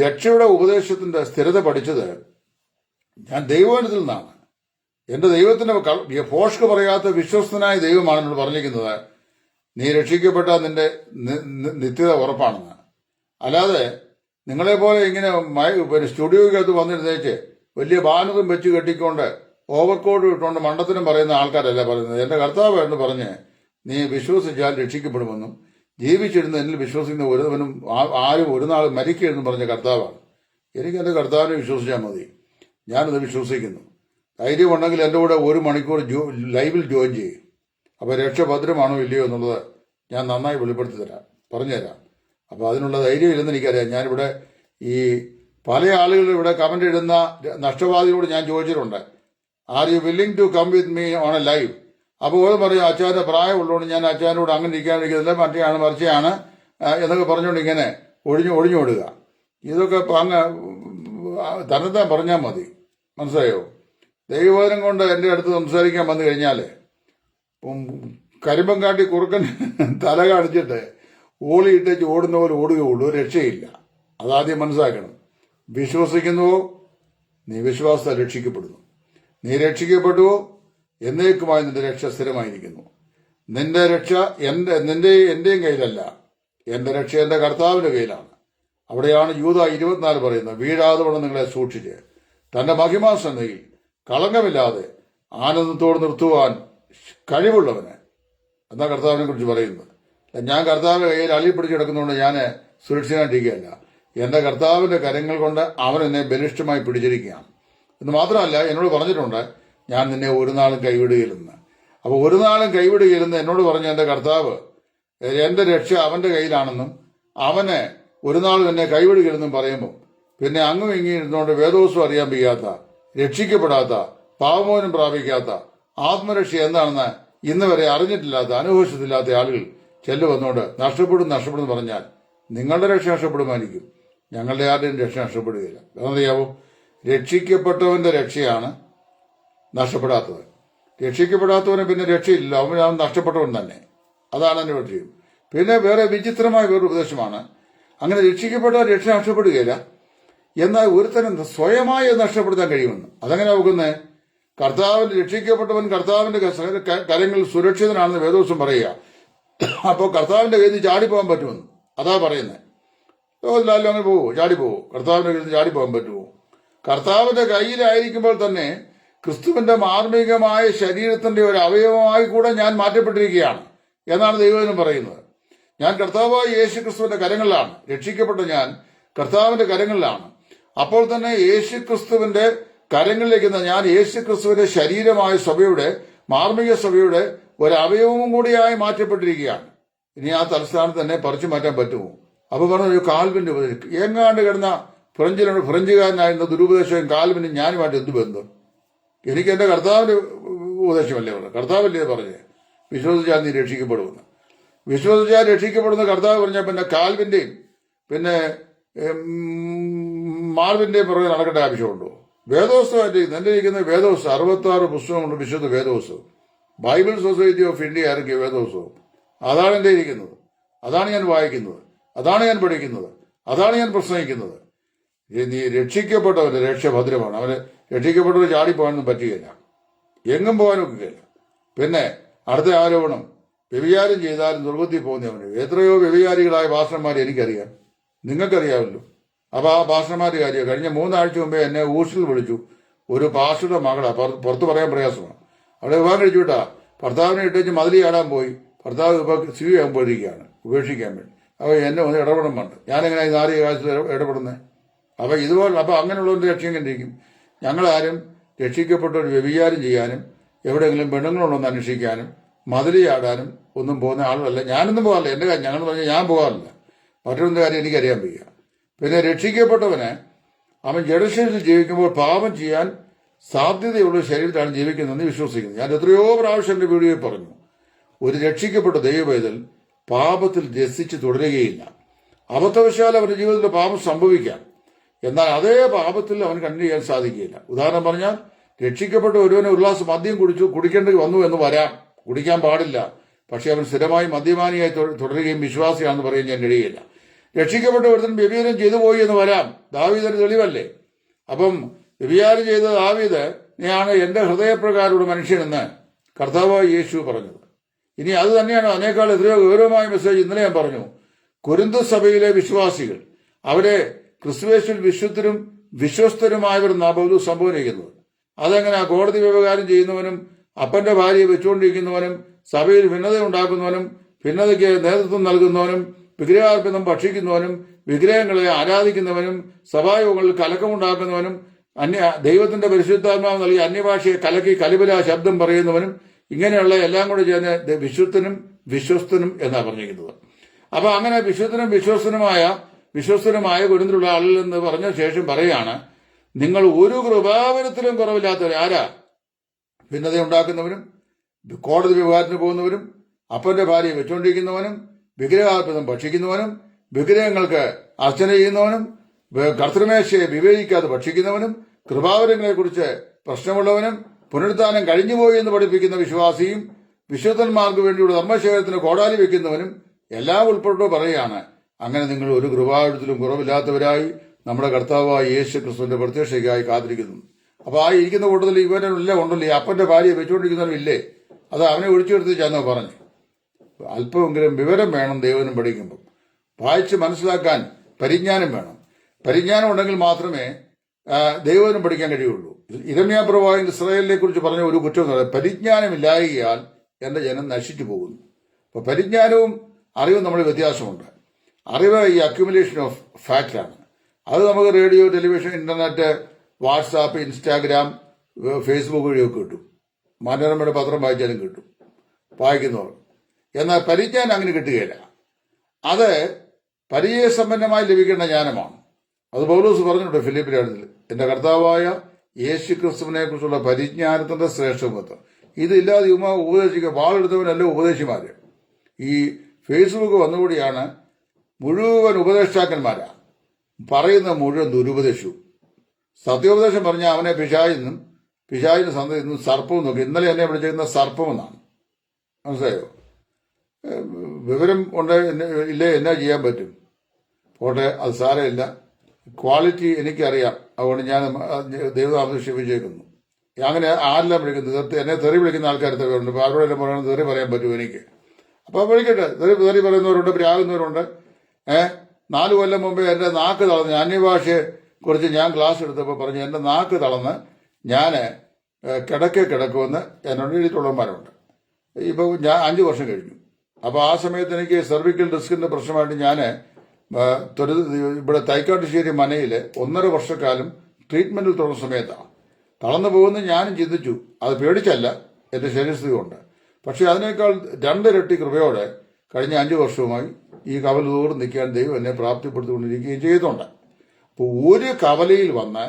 രക്ഷയുടെ ഉപദേശത്തിന്റെ സ്ഥിരത പഠിച്ചത് ഞാൻ ദൈവവചനത്തിൽ നിന്നാണ്. എന്റെ ദൈവത്തിന്റെ ഫോഷ്ക്ക് പറയാത്ത വിശ്വസ്തനായ ദൈവമാണ് എന്നോട് പറഞ്ഞിരിക്കുന്നത്, നീ രക്ഷിക്കപ്പെട്ട നിന്റെ നിത്യത ഉറപ്പാണെന്ന്. അല്ലാതെ നിങ്ങളെപ്പോലെ ഇങ്ങനെ സ്റ്റുഡിയോയ്ക്കകത്ത് വന്നിരുന്നേച്ച് വലിയ ബാനറും വെച്ച് കെട്ടിക്കൊണ്ട് ഓവർകോട്ട് ഇട്ടുകൊണ്ട് മണ്ടത്തിനും പറയുന്ന ആൾക്കാരല്ല പറയുന്നത്. എന്റെ കർത്താവ് എന്ന് പറഞ്ഞ് നീ വിശ്വസിച്ചാൽ രക്ഷിക്കപ്പെടുമെന്നും ജീവിച്ചിരുന്ന് എന്നിൽ വിശ്വസിക്കുന്ന ഒരുവനും ആരും ഒരു നാൾ മരിക്കരുതെന്നും പറഞ്ഞ കർത്താവാണ്. എനിക്ക് എന്റെ കർത്താവിനെ വിശ്വസിച്ചാൽ മതി. ഞാനത് വിശ്വസിക്കുന്നു. ധൈര്യമുണ്ടെങ്കിൽ എൻ്റെ കൂടെ 1 മണിക്കൂർ ലൈവിൽ ജോയിൻ ചെയ്യും. അപ്പൊ രക്ഷ ഭദ്രമാണോ ഇല്ലയോ എന്നുള്ളത് ഞാൻ നന്നായി വെളിപ്പെടുത്തി പറഞ്ഞുതരാം. അപ്പൊ അതിനുള്ള ധൈര്യം ഇല്ലെന്ന് എനിക്കറിയാം. ഞാനിവിടെ ഈ പല ആളുകൾ ഇവിടെ കമന്റ് ഇടുന്ന നഷ്ടവാദികളോട് ഞാൻ ചോദിച്ചിട്ടുണ്ട്, are you willing to come with me on a live? അപ്പോൾ ഓരോ പറയും അച്ഛൻ്റെ പ്രായമുള്ളതുകൊണ്ട് ഞാൻ അച്ഛനോട് അങ്ങനെ ഇരിക്കാതിരിക്കുന്നില്ല, മറ്റേയാണ് മറിച്ചയാണ് എന്നൊക്കെ പറഞ്ഞുകൊണ്ട് ഇങ്ങനെ ഒഴിഞ്ഞോടുക. ഇതൊക്കെ അങ്ങ് തന്നെത്താൻ പറഞ്ഞാൽ മതി. മനസ്സിലായോ? ദൈവവചനം കൊണ്ട് എൻ്റെ അടുത്ത് സംസാരിക്കാൻ വന്നു കഴിഞ്ഞാൽ കരിമ്പം കാട്ടി കുറുക്കൻ തല കാണിച്ചിട്ട് ഓളിയിട്ടേച്ച് ഓടുന്ന പോലെ ഓടുകയുള്ളൂ, ഒരു രക്ഷയില്ല. അതാദ്യം മനസ്സിലാക്കണം. വിശ്വസിക്കുന്നുവോ നീ വിശ്വാസത്താൽ രക്ഷിക്കപ്പെടുന്നു. നീ രക്ഷിക്കപ്പെടുവോ എന്നേക്കുമായി നിന്റെ രക്ഷ സ്ഥിരമായിരിക്കുന്നു. നിന്റെ രക്ഷ എന്റെയും കയ്യിലല്ല, എന്റെ രക്ഷ എന്റെ കർത്താവിന്റെ കയ്യിലാണ്. അവിടെയാണ് യൂദ 24 പറയുന്നത്, വീഴാതെ വണ്ണം നിങ്ങളെ സൂക്ഷിച്ച് തന്റെ മഹിമാസന്നയിൽ കളങ്കമില്ലാതെ ആനന്ദത്തോട് നിർത്തുവാൻ കഴിവുള്ളവന് എന്നാ കർത്താവിനെ കുറിച്ച് പറയുന്നത്. ഞാൻ കർത്താവിന്റെ കയ്യിൽ അള്ളിപ്പിടിച്ച് കിടക്കുന്നതുകൊണ്ട് ഞാൻ സുരക്ഷിതനായിട്ടിരിക്കുകയല്ല. എന്റെ കർത്താവിന്റെ കരങ്ങൾ കൊണ്ട് അവൻ എന്നെ ബലിഷ്ഠമായി പിടിച്ചിരിക്കുകയാണ്. എന്ന് മാത്രമല്ല, എന്നോട് പറഞ്ഞിട്ടുണ്ട്, ഞാൻ നിന്നെ ഒരു നാളും കൈവിടുകയില്ലെന്ന്. അപ്പൊ ഒരു നാളും കൈവിടുകയില്ലെന്ന് എന്നോട് പറഞ്ഞ എന്റെ കർത്താവ് എന്റെ രക്ഷ അവന്റെ കയ്യിലാണെന്നും അവന് ഒരു നാളും എന്നെ കൈവിടുകയില്ലെന്നും പറയുമ്പോൾ പിന്നെ അങ്ങും ഇങ്ങി ഇരുന്നുകൊണ്ട് വേദോത്സവം അറിയാൻ വയ്യാത്ത, രക്ഷിക്കപ്പെടാത്ത, പാവമോചനം പ്രാപിക്കാത്ത ആത്മരക്ഷ എന്താണെന്ന് ഇന്ന് വരെ അറിഞ്ഞിട്ടില്ലാത്ത, അനുഭവിച്ചിട്ടില്ലാത്ത ആളുകൾ വന്നുകൊണ്ട് നഷ്ടപ്പെടും പറഞ്ഞാൽ നിങ്ങളുടെ രക്ഷ നഷ്ടപ്പെടുമായിരിക്കും, ഞങ്ങളുടെ ആരുടെയും രക്ഷ നഷ്ടപ്പെടുകയില്ല. അറിയാവോ? രക്ഷിക്കപ്പെട്ടവന്റെ രക്ഷയാണ് നഷ്ടപ്പെടാത്തത്. രക്ഷിക്കപ്പെടാത്തവന് പിന്നെ രക്ഷയില്ല, അവൻ നഷ്ടപ്പെട്ടവൻ തന്നെ. അതാണ് എന്റെ വിഷയം. പിന്നെ വേറെ വിചിത്രമായ വേറൊരു ഉപദേശമാണ്, അങ്ങനെ രക്ഷിക്കപ്പെട്ട രക്ഷ നഷ്ടപ്പെടുകയില്ല, എന്നാൽ ഒരുത്തരം സ്വയമായി നഷ്ടപ്പെടുത്താൻ കഴിയുമെന്ന്. അതങ്ങനെ നോക്കുന്നത്, കർത്താവിന്റെ രക്ഷിക്കപ്പെട്ടവൻ കർത്താവിന്റെ കരങ്ങളിൽ സുരക്ഷിതനാണെന്ന് വേദോസം പറയുക. അപ്പോൾ കർത്താവിന്റെ കയ്യിൽ നിന്ന് ചാടിപ്പോകാൻ പറ്റുമെന്ന് അതാ പറയുന്നത്. ലോകത്തിലായാലും അങ്ങനെ പോവോ? ചാടിപ്പോവോ? കർത്താവിന്റെ കയ്യിൽ നിന്ന് ചാടിപ്പോകാൻ പറ്റുമോ? കർത്താവിന്റെ കയ്യിലായിരിക്കുമ്പോൾ തന്നെ ക്രിസ്തുവിന്റെ മാർമികമായ ശരീരത്തിന്റെ ഒരു അവയവമായി കൂടെ ഞാൻ മാറ്റപ്പെട്ടിരിക്കുകയാണ് എന്നാണ് ദൈവവചനം പറയുന്നത്. ഞാൻ കർത്താവായ യേശു ക്രിസ്തുവിന്റെ കരങ്ങളിലാണ്. രക്ഷിക്കപ്പെട്ട ഞാൻ കർത്താവിന്റെ കരങ്ങളിലാണ്. അപ്പോൾ തന്നെ യേശു ക്രിസ്തുവിന്റെ കരങ്ങളിലേക്ക് ഞാൻ യേശു ക്രിസ്തുവിന്റെ ശരീരമായ സഭയുടെ, മാർമിക സഭയുടെ ഒരവയവവും കൂടിയായി മാറ്റപ്പെട്ടിരിക്കുകയാണ്. ഇനി ആ തലസ്ഥാനത്ത് തന്നെ പറിച്ചു മാറ്റാൻ പറ്റുമോ? അപ്പൊ പറഞ്ഞു കാൽവിന്റെ ഉപദേശം എങ്ങാണ്ട് കിടന്ന ഫ്രഞ്ചുകാരനായിരുന്ന ദുരുപദേശവും കാൽവിനും ഞാനുമായിട്ട് എന്ത് ബന്ധം? എനിക്ക് എന്റെ കർത്താവിന്റെ ഉപദേശമല്ലേ പറഞ്ഞു, കർത്താവല്ലേ പറഞ്ഞേ വിശ്വസിച്ചാൽ നീ രക്ഷിക്കപ്പെടുമെന്ന്. വിശ്വസിച്ചാൽ രക്ഷിക്കപ്പെടുന്ന കർത്താവ് പറഞ്ഞാൽ പിന്നെ കാൽവിന്റെയും പിന്നെ മാർവിന്റെയും പുറകെ നടക്കേണ്ട ആവശ്യമുണ്ടോ? വേദോത്സവമായിട്ട് എന്റെ ഇരിക്കുന്ന വേദോത്സവം 66 പുസ്തകമുണ്ട്, വിശുദ്ധ വേദോത്സവം. ബൈബിൾ സൊസൈറ്റി ഓഫ് ഇന്ത്യ ഇറക്കിയ വേദോത്സവം. അതാണ് എന്റെ ഇരിക്കുന്നത്, അതാണ് ഞാൻ വായിക്കുന്നത്, അതാണ് ഞാൻ പഠിക്കുന്നത്, അതാണ് ഞാൻ പ്രസംഗിക്കുന്നത്. നീ രക്ഷിക്കപ്പെട്ടവന്റെ രക്ഷ ഭദ്രമാണ്. അവന് രക്ഷിക്കപ്പെട്ടവർ ചാടിപ്പോകാനൊന്നും പറ്റുകയില്ല, എങ്ങും പോകാനൊക്കുകയില്ല. പിന്നെ അടുത്ത ആരോപണം, വ്യഭിചാരം ചെയ്താലും ദുർഗത്തിൽ പോകുന്നവന്. എത്രയോ വ്യഭിചാരികളായ ഭാഷന്മാരെ എനിക്കറിയാം, നിങ്ങൾക്കറിയാമല്ലോ. അപ്പൊ ആ ഭാഷന്മാരുടെ കാര്യം കഴിഞ്ഞ 3 ആഴ്ച മുമ്പേ എന്നെ ഊഷിൽ വിളിച്ചു. ഒരു പാസ്റ്ററുടെ മകളാ, പുറത്ത് പറയാൻ പ്രയാസമാണ്. അവിടെ വിവാഹം കഴിച്ചു വിട്ടാ ഭർത്താവിനെ ഇട്ടേച്ച് മതിലി ആടാൻ പോയി. ഭർത്താവ് ഇപ്പൊ ആകാൻ പോയിരിക്കുകയാണ് ഉപേക്ഷിക്കാൻ വേണ്ടി. അപ്പൊ എന്നെ ഒന്ന് ഇടപെടാൻ വേണ്ട. ഞാനെങ്ങനെ ഈ നാറിയ കാര്യത്തിൽ ഇടപെടുന്നത്? അപ്പൊ ഇതുപോലെ അപ്പൊ അങ്ങനെയുള്ളവരുടെ രക്ഷയും കണ്ടിരിക്കും. ഞങ്ങളാരും രക്ഷിക്കപ്പെട്ട ഒരു വ്യഭിചാരം ചെയ്യാനും എവിടെയെങ്കിലും പെണ്ണുങ്ങളുണ്ടോന്ന് അന്വേഷിക്കാനും മതിലിയാടാനും ഒന്നും പോകുന്ന ആളുകളല്ല. ഞാനൊന്നും പോകാറില്ല. എന്റെ കാര്യം ഞങ്ങൾ പറഞ്ഞാൽ ഞാൻ പോകാറില്ല. മറ്റൊരു കാര്യം എനിക്കറിയാൻ വയ്യ. പിന്നെ രക്ഷിക്കപ്പെട്ടവന് അവൻ ജഡശരീരത്തിൽ ജീവിക്കുമ്പോൾ പാപം ചെയ്യാൻ സാധ്യതയുള്ള ശരീരത്തിലാണ് ജീവിക്കുന്നതെന്ന് വിശ്വസിക്കുന്നത്. ഞാൻ എത്രയോ പ്രാവശ്യം എന്റെ വീഡിയോയിൽ പറഞ്ഞു, ഒരു രക്ഷിക്കപ്പെട്ട ദൈവവേദൽ പാപത്തിൽ രസിച്ച് തുടരുകയില്ല. അബദ്ധവശാൽ അവന്റെ ജീവിതത്തിൽ പാപം സംഭവിക്കാം, എന്നാൽ അതേ പാപത്തിൽ അവൻ കണ്ടിന്യൂ ചെയ്യാൻ സാധിക്കുകയില്ല. ഉദാഹരണം പറഞ്ഞാൽ, രക്ഷിക്കപ്പെട്ട ഒരുവനെ ഒരു ഗ്ലാസ് മദ്യം കുടിക്കേണ്ടി വന്നു എന്ന് വരാം, കുടിക്കാൻ പാടില്ല. പക്ഷെ അവൻ സ്ഥിരമായി മദ്യപാനിയായി തുടരുകയും വിശ്വാസിയാണെന്ന് പറയാൻ ഞാൻ കഴിയില്ല. രക്ഷിക്കപ്പെട്ട ഒരുത്തൻ വ്യഭിചാരം ചെയ്തു പോയി എന്ന് വരാം, ദാവീദിന് തെളിവല്ലേ. അപ്പം വ്യഭിചാരം ചെയ്ത ദാവീദിനെയാണ് എന്റെ ഹൃദയപ്രകാരമുള്ള മനുഷ്യനെന്ന് കർത്താവായ യേശു പറഞ്ഞത്. ഇനി അത് തന്നെയാണ് അതിനേക്കാൾ എത്രയോ ഗൗരവമായ മെസ്സേജ് ഇന്നലെ ഞാൻ പറഞ്ഞു. കൊരിന്ത് സഭയിലെ വിശ്വാസികൾ, അവരെ ക്രിസ്തുവേശുവിൽ വിശുദ്ധരും വിശ്വസ്തരുമായവർ പൗലോസ് സംബോധന ചെയ്യുന്നത്. അതെങ്ങനെ കോടതി വ്യവഹാരം ചെയ്യുന്നവനും അപ്പന്റെ ഭാര്യയെ വെച്ചുകൊണ്ടിരിക്കുന്നവനും സഭയിൽ ഭിന്നത ഉണ്ടാക്കുന്നവനും ഭിന്നതയ്ക്ക് നേതൃത്വം നൽകുന്നവനും വിഗ്രഹാർപ്പിതം ഭക്ഷിക്കുന്നവനും വിഗ്രഹങ്ങളെ ആരാധിക്കുന്നവനും സഭായോഗങ്ങളിൽ കലക്കമുണ്ടാക്കുന്നവനും ദൈവത്തിന്റെ പരിശുദ്ധാത്മാവ് നൽകി അന്യഭാഷയെ കലക്കി കലിബല ശബ്ദം പറയുന്നവനും ഇങ്ങനെയുള്ള എല്ലാം കൂടി ചേർന്ന് വിശുദ്ധനും വിശ്വസ്തനും എന്നാണ് പറഞ്ഞിരിക്കുന്നത്. അപ്പൊ അങ്ങനെ വിശുദ്ധനും വിശ്വസ്തനുമായ കൊരിന്തിലുള്ള ആളിൽ എന്ന് പറഞ്ഞ ശേഷം പറയാണ്, നിങ്ങൾ ഒരു കൃപാവരത്തിലും കുറവില്ലാത്തവർ. ആരാ? ഭിന്നത ഉണ്ടാക്കുന്നവനും കോടതി വ്യവഹാരത്തിന് പോകുന്നവരും അപ്പന്റെ ഭാര്യയെ വെച്ചുകൊണ്ടിരിക്കുന്നവനും വിഗ്രഹാർപ്പിതം ഭക്ഷിക്കുന്നവനും വിഗ്രഹങ്ങൾക്ക് അർച്ചന ചെയ്യുന്നവനും കർത്തൃമേശയെ വിവേചിക്കാതെ ഭക്ഷിക്കുന്നവനും കൃപാവരങ്ങളെ കുറിച്ച് പ്രശ്നമുള്ളവനും പുനരുത്ഥാനം കഴിഞ്ഞുപോയി എന്ന് പഠിപ്പിക്കുന്ന വിശ്വാസിയും വിശുദ്ധന്മാർക്ക് വേണ്ടിയുള്ള ധർമ്മശേഖരത്തിന് കോടാലി വെക്കുന്നവനും എല്ലാം ഉൾപ്പെട്ടോ പറയുകയാണ്, അങ്ങനെ നിങ്ങൾ ഒരു കൃപാവരത്തിലും കുറവില്ലാത്തവരായി നമ്മുടെ കർത്താവായ യേശു ക്രിസ്തുവിന്റെ പ്രത്യക്ഷയ്ക്കായി കാത്തിരിക്കുന്നു. അപ്പൊ ആ ഇരിക്കുന്ന കൂട്ടത്തിൽ ഇവരെല്ലാം ഉണ്ടല്ലോ, ഈ അപ്പന്റെ ഭാര്യയെ വെച്ചുകൊണ്ടിരിക്കുന്നവരില്ലേ, അത് അവനെ ഒഴിച്ചെടുത്തിച്ചാന്നോ പറഞ്ഞു. അല്പമെങ്കിലും വിവരം വേണം ദൈവനും പഠിക്കുമ്പോൾ. വായിച്ച് മനസ്സിലാക്കാൻ പരിജ്ഞാനം വേണം. പരിജ്ഞാനം ഉണ്ടെങ്കിൽ മാത്രമേ ദൈവനും പഠിക്കാൻ കഴിയുള്ളൂ. ഇരമ്യാ പ്രവാചകൻ ഇസ്രായേലിനെ കുറിച്ച് പറഞ്ഞ ഒരു കുറ്റം എന്ന് പറയുന്നത്, പരിജ്ഞാനമില്ലായകയാൽ എന്റെ ജനം നശിച്ചു പോകുന്നു. അപ്പൊ പരിജ്ഞാനവും അറിവും നമ്മൾ വ്യത്യാസമുണ്ട്. അറിവ് ഈ അക്യുമുലേഷൻ ഓഫ് ഫാക്റ്റാണ്. അത് നമുക്ക് radio, television, internet, WhatsApp, Instagram, Facebook വഴിയൊക്കെ കിട്ടും. മനോരമയുടെ പത്രം വായിച്ചാലും കിട്ടും വായിക്കുന്നവർ. എന്നാൽ പരിജ്ഞാനം അങ്ങനെ കിട്ടുകയില്ല. അത് പരിചയസമ്പന്നമായി ലഭിക്കേണ്ട ജ്ഞാനമാണ്. അത് പൗലോസ് പറഞ്ഞിട്ടുണ്ട് ഫിലിപ്പിലെ എഴുത്തിൽ, എന്റെ കർത്താവായ യേശു ക്രിസ്തുവിനെ കുറിച്ചുള്ള പരിജ്ഞാനത്തിന്റെ ശ്രേഷ്ഠമത്വം. ഇതില്ലാതെ ഉപദേശിക്കുക വാളെടുത്തവനല്ല ഉപദേശിമാര്. ഈ ഫേസ്ബുക്ക് വന്നുകൂടിയാണ് മുഴുവൻ ഉപദേഷ്ടാക്കന്മാരാ പറയുന്ന മുഴുവൻ ദുരുപദേശവും. സത്യോപദേശം പറഞ്ഞാൽ അവനെ പിശാചിന് സന്ധി നിന്നും സർപ്പവും നോക്കി. ഇന്നലെ എന്നെ വിളിച്ചിരുന്ന സർപ്പം എന്നാണ്, മനസ്സിലായോ? വിവരം ഉണ്ട് ഇല്ലേ, എന്നാ ചെയ്യാൻ പറ്റും? പോട്ടെ, അത് സാരമില്ല. ക്വാളിറ്റി എനിക്കറിയാം, അതുകൊണ്ട് ഞാൻ ദൈവനാമത്തിൽ ക്ഷമിച്ചേക്കുന്നു. അങ്ങനെ ആരെല്ലാം വിളിക്കുന്നത്, എന്നെ തെറി വിളിക്കുന്ന ആൾക്കാർ തെറിയുണ്ട്. അപ്പോൾ അവരോടെല്ലാം പറയുന്നത് തെറി പറയാൻ പറ്റും എനിക്ക്. അപ്പോൾ വിളിക്കട്ടെ. തെറി പറയുന്നവരുണ്ട്, പ്രാകുന്നവരുണ്ട്. 4 കൊല്ലം മുമ്പേ എന്റെ നാക്ക് തളർന്ന്, അന്യഭാഷയെ കുറിച്ച് ഞാൻ ക്ലാസ് എടുത്തപ്പോൾ പറഞ്ഞു എന്റെ നാക്ക് തളർന്ന് ഞാൻ കിടക്കുമെന്ന് എന്നോട് എഴുതിയിട്ടുള്ളവന്മാരുണ്ട്. ഇപ്പോൾ ഞാൻ 5 വർഷം കഴിഞ്ഞു. അപ്പോൾ ആ സമയത്ത് എനിക്ക് സെർവിക്കൽ ഡിസ്കിന്റെ പ്രശ്നമായിട്ട് ഞാൻ ഇവിടെ തൈക്കാട്ടുശ്ശേരി മനയിൽ 1.5 വർഷക്കാലം ട്രീറ്റ്മെന്റിൽ തുടർന്ന സമയത്താണ് തളർന്നു പോകുന്നത്. ഞാനും ചിന്തിച്ചു, അത് പേടിച്ചല്ല, എന്റെ ശരീരസ്ഥിതി കൊണ്ട്. പക്ഷെ അതിനേക്കാൾ രണ്ടിരട്ടി കൃപയോടെ കഴിഞ്ഞ 5 വർഷവുമായി ഈ കവല തോറും നിൽക്കാൻ ദൈവം എന്നെ പ്രാപ്തിപ്പെടുത്തിക്കൊണ്ടിരിക്കുകയും ചെയ്തിട്ടുണ്ട്. അപ്പോൾ ഒരു കവലയിൽ വന്ന്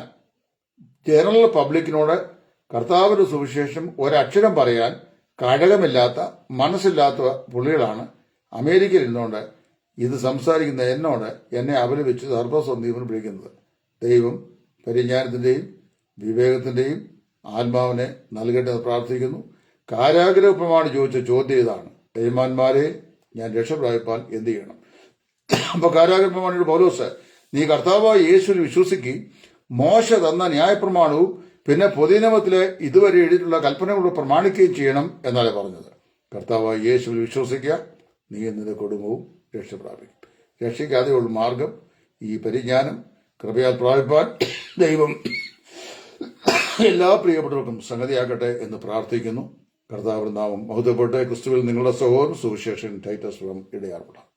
ജനറൽ പബ്ലിക്കിനോട് കർത്താവിന്റെ സുവിശേഷം ഒരക്ഷരം പറയാൻ കഴകമില്ലാത്ത മനസ്സില്ലാത്ത പുള്ളികളാണ് അമേരിക്കയിൽ ഇരുന്നുകൊണ്ട് ഇത് സംസാരിക്കുന്ന എന്നോട് എന്നെ അപലപിച്ച് സർവസ്വന്തീപനം വിളിക്കുന്നത്. ദൈവം പരിജ്ഞാനത്തിന്റെയും വിവേകത്തിന്റെയും ആത്മാവിനെ നൽകട്ടെ എന്ന് പ്രാർത്ഥിക്കുന്നു. കാരാഗ്രഹ പ്രമാണി ചോദിച്ച ചോദ്യം ഇതാണ്: ദൈവമാന്മാരെ, ഞാൻ രക്ഷപ്രാപിപ്പാൻ എന്ത് ചെയ്യണം? അപ്പൊ കാരാഗ്രഹ പ്രമാണിയുടെ പൗലോസ്, നീ കർത്താവായ യേശുവിൽ വിശ്വസിക്കുകയും മോശ തന്ന ന്യായപ്രമാണവും പിന്നെ പൊതുനിയമത്തിലെ ഇതുവരെ എഴുതിയിട്ടുള്ള കൽപ്പനകളോട് പ്രമാണിക്കുകയും ചെയ്യണം എന്നാണ് പറഞ്ഞത്. കർത്താവായ യേശുവിൽ വിശ്വസിക്കുക, നീ നിന്റെ കുടുംബവും രക്ഷപ്രാപിക്കും. രക്ഷയ്ക്കാതെയുള്ള മാർഗം ഈ പരിജ്ഞാനം കൃപയാൽ പ്രാപിപ്പാൻ ദൈവം എല്ലാ പ്രിയപ്പെട്ടവർക്കും സംഗതിയാക്കട്ടെ എന്ന് പ്രാർത്ഥിക്കുന്നു. കർത്താവിന്റെ നാമം മഹത്വപ്പെട്ട്. ക്രിസ്തുവിൽ നിങ്ങളുടെ സഹോദരൻ സുവിശേഷൻ ടൈറ്റസ് ഫ്രം ഇടയാർപെടാം.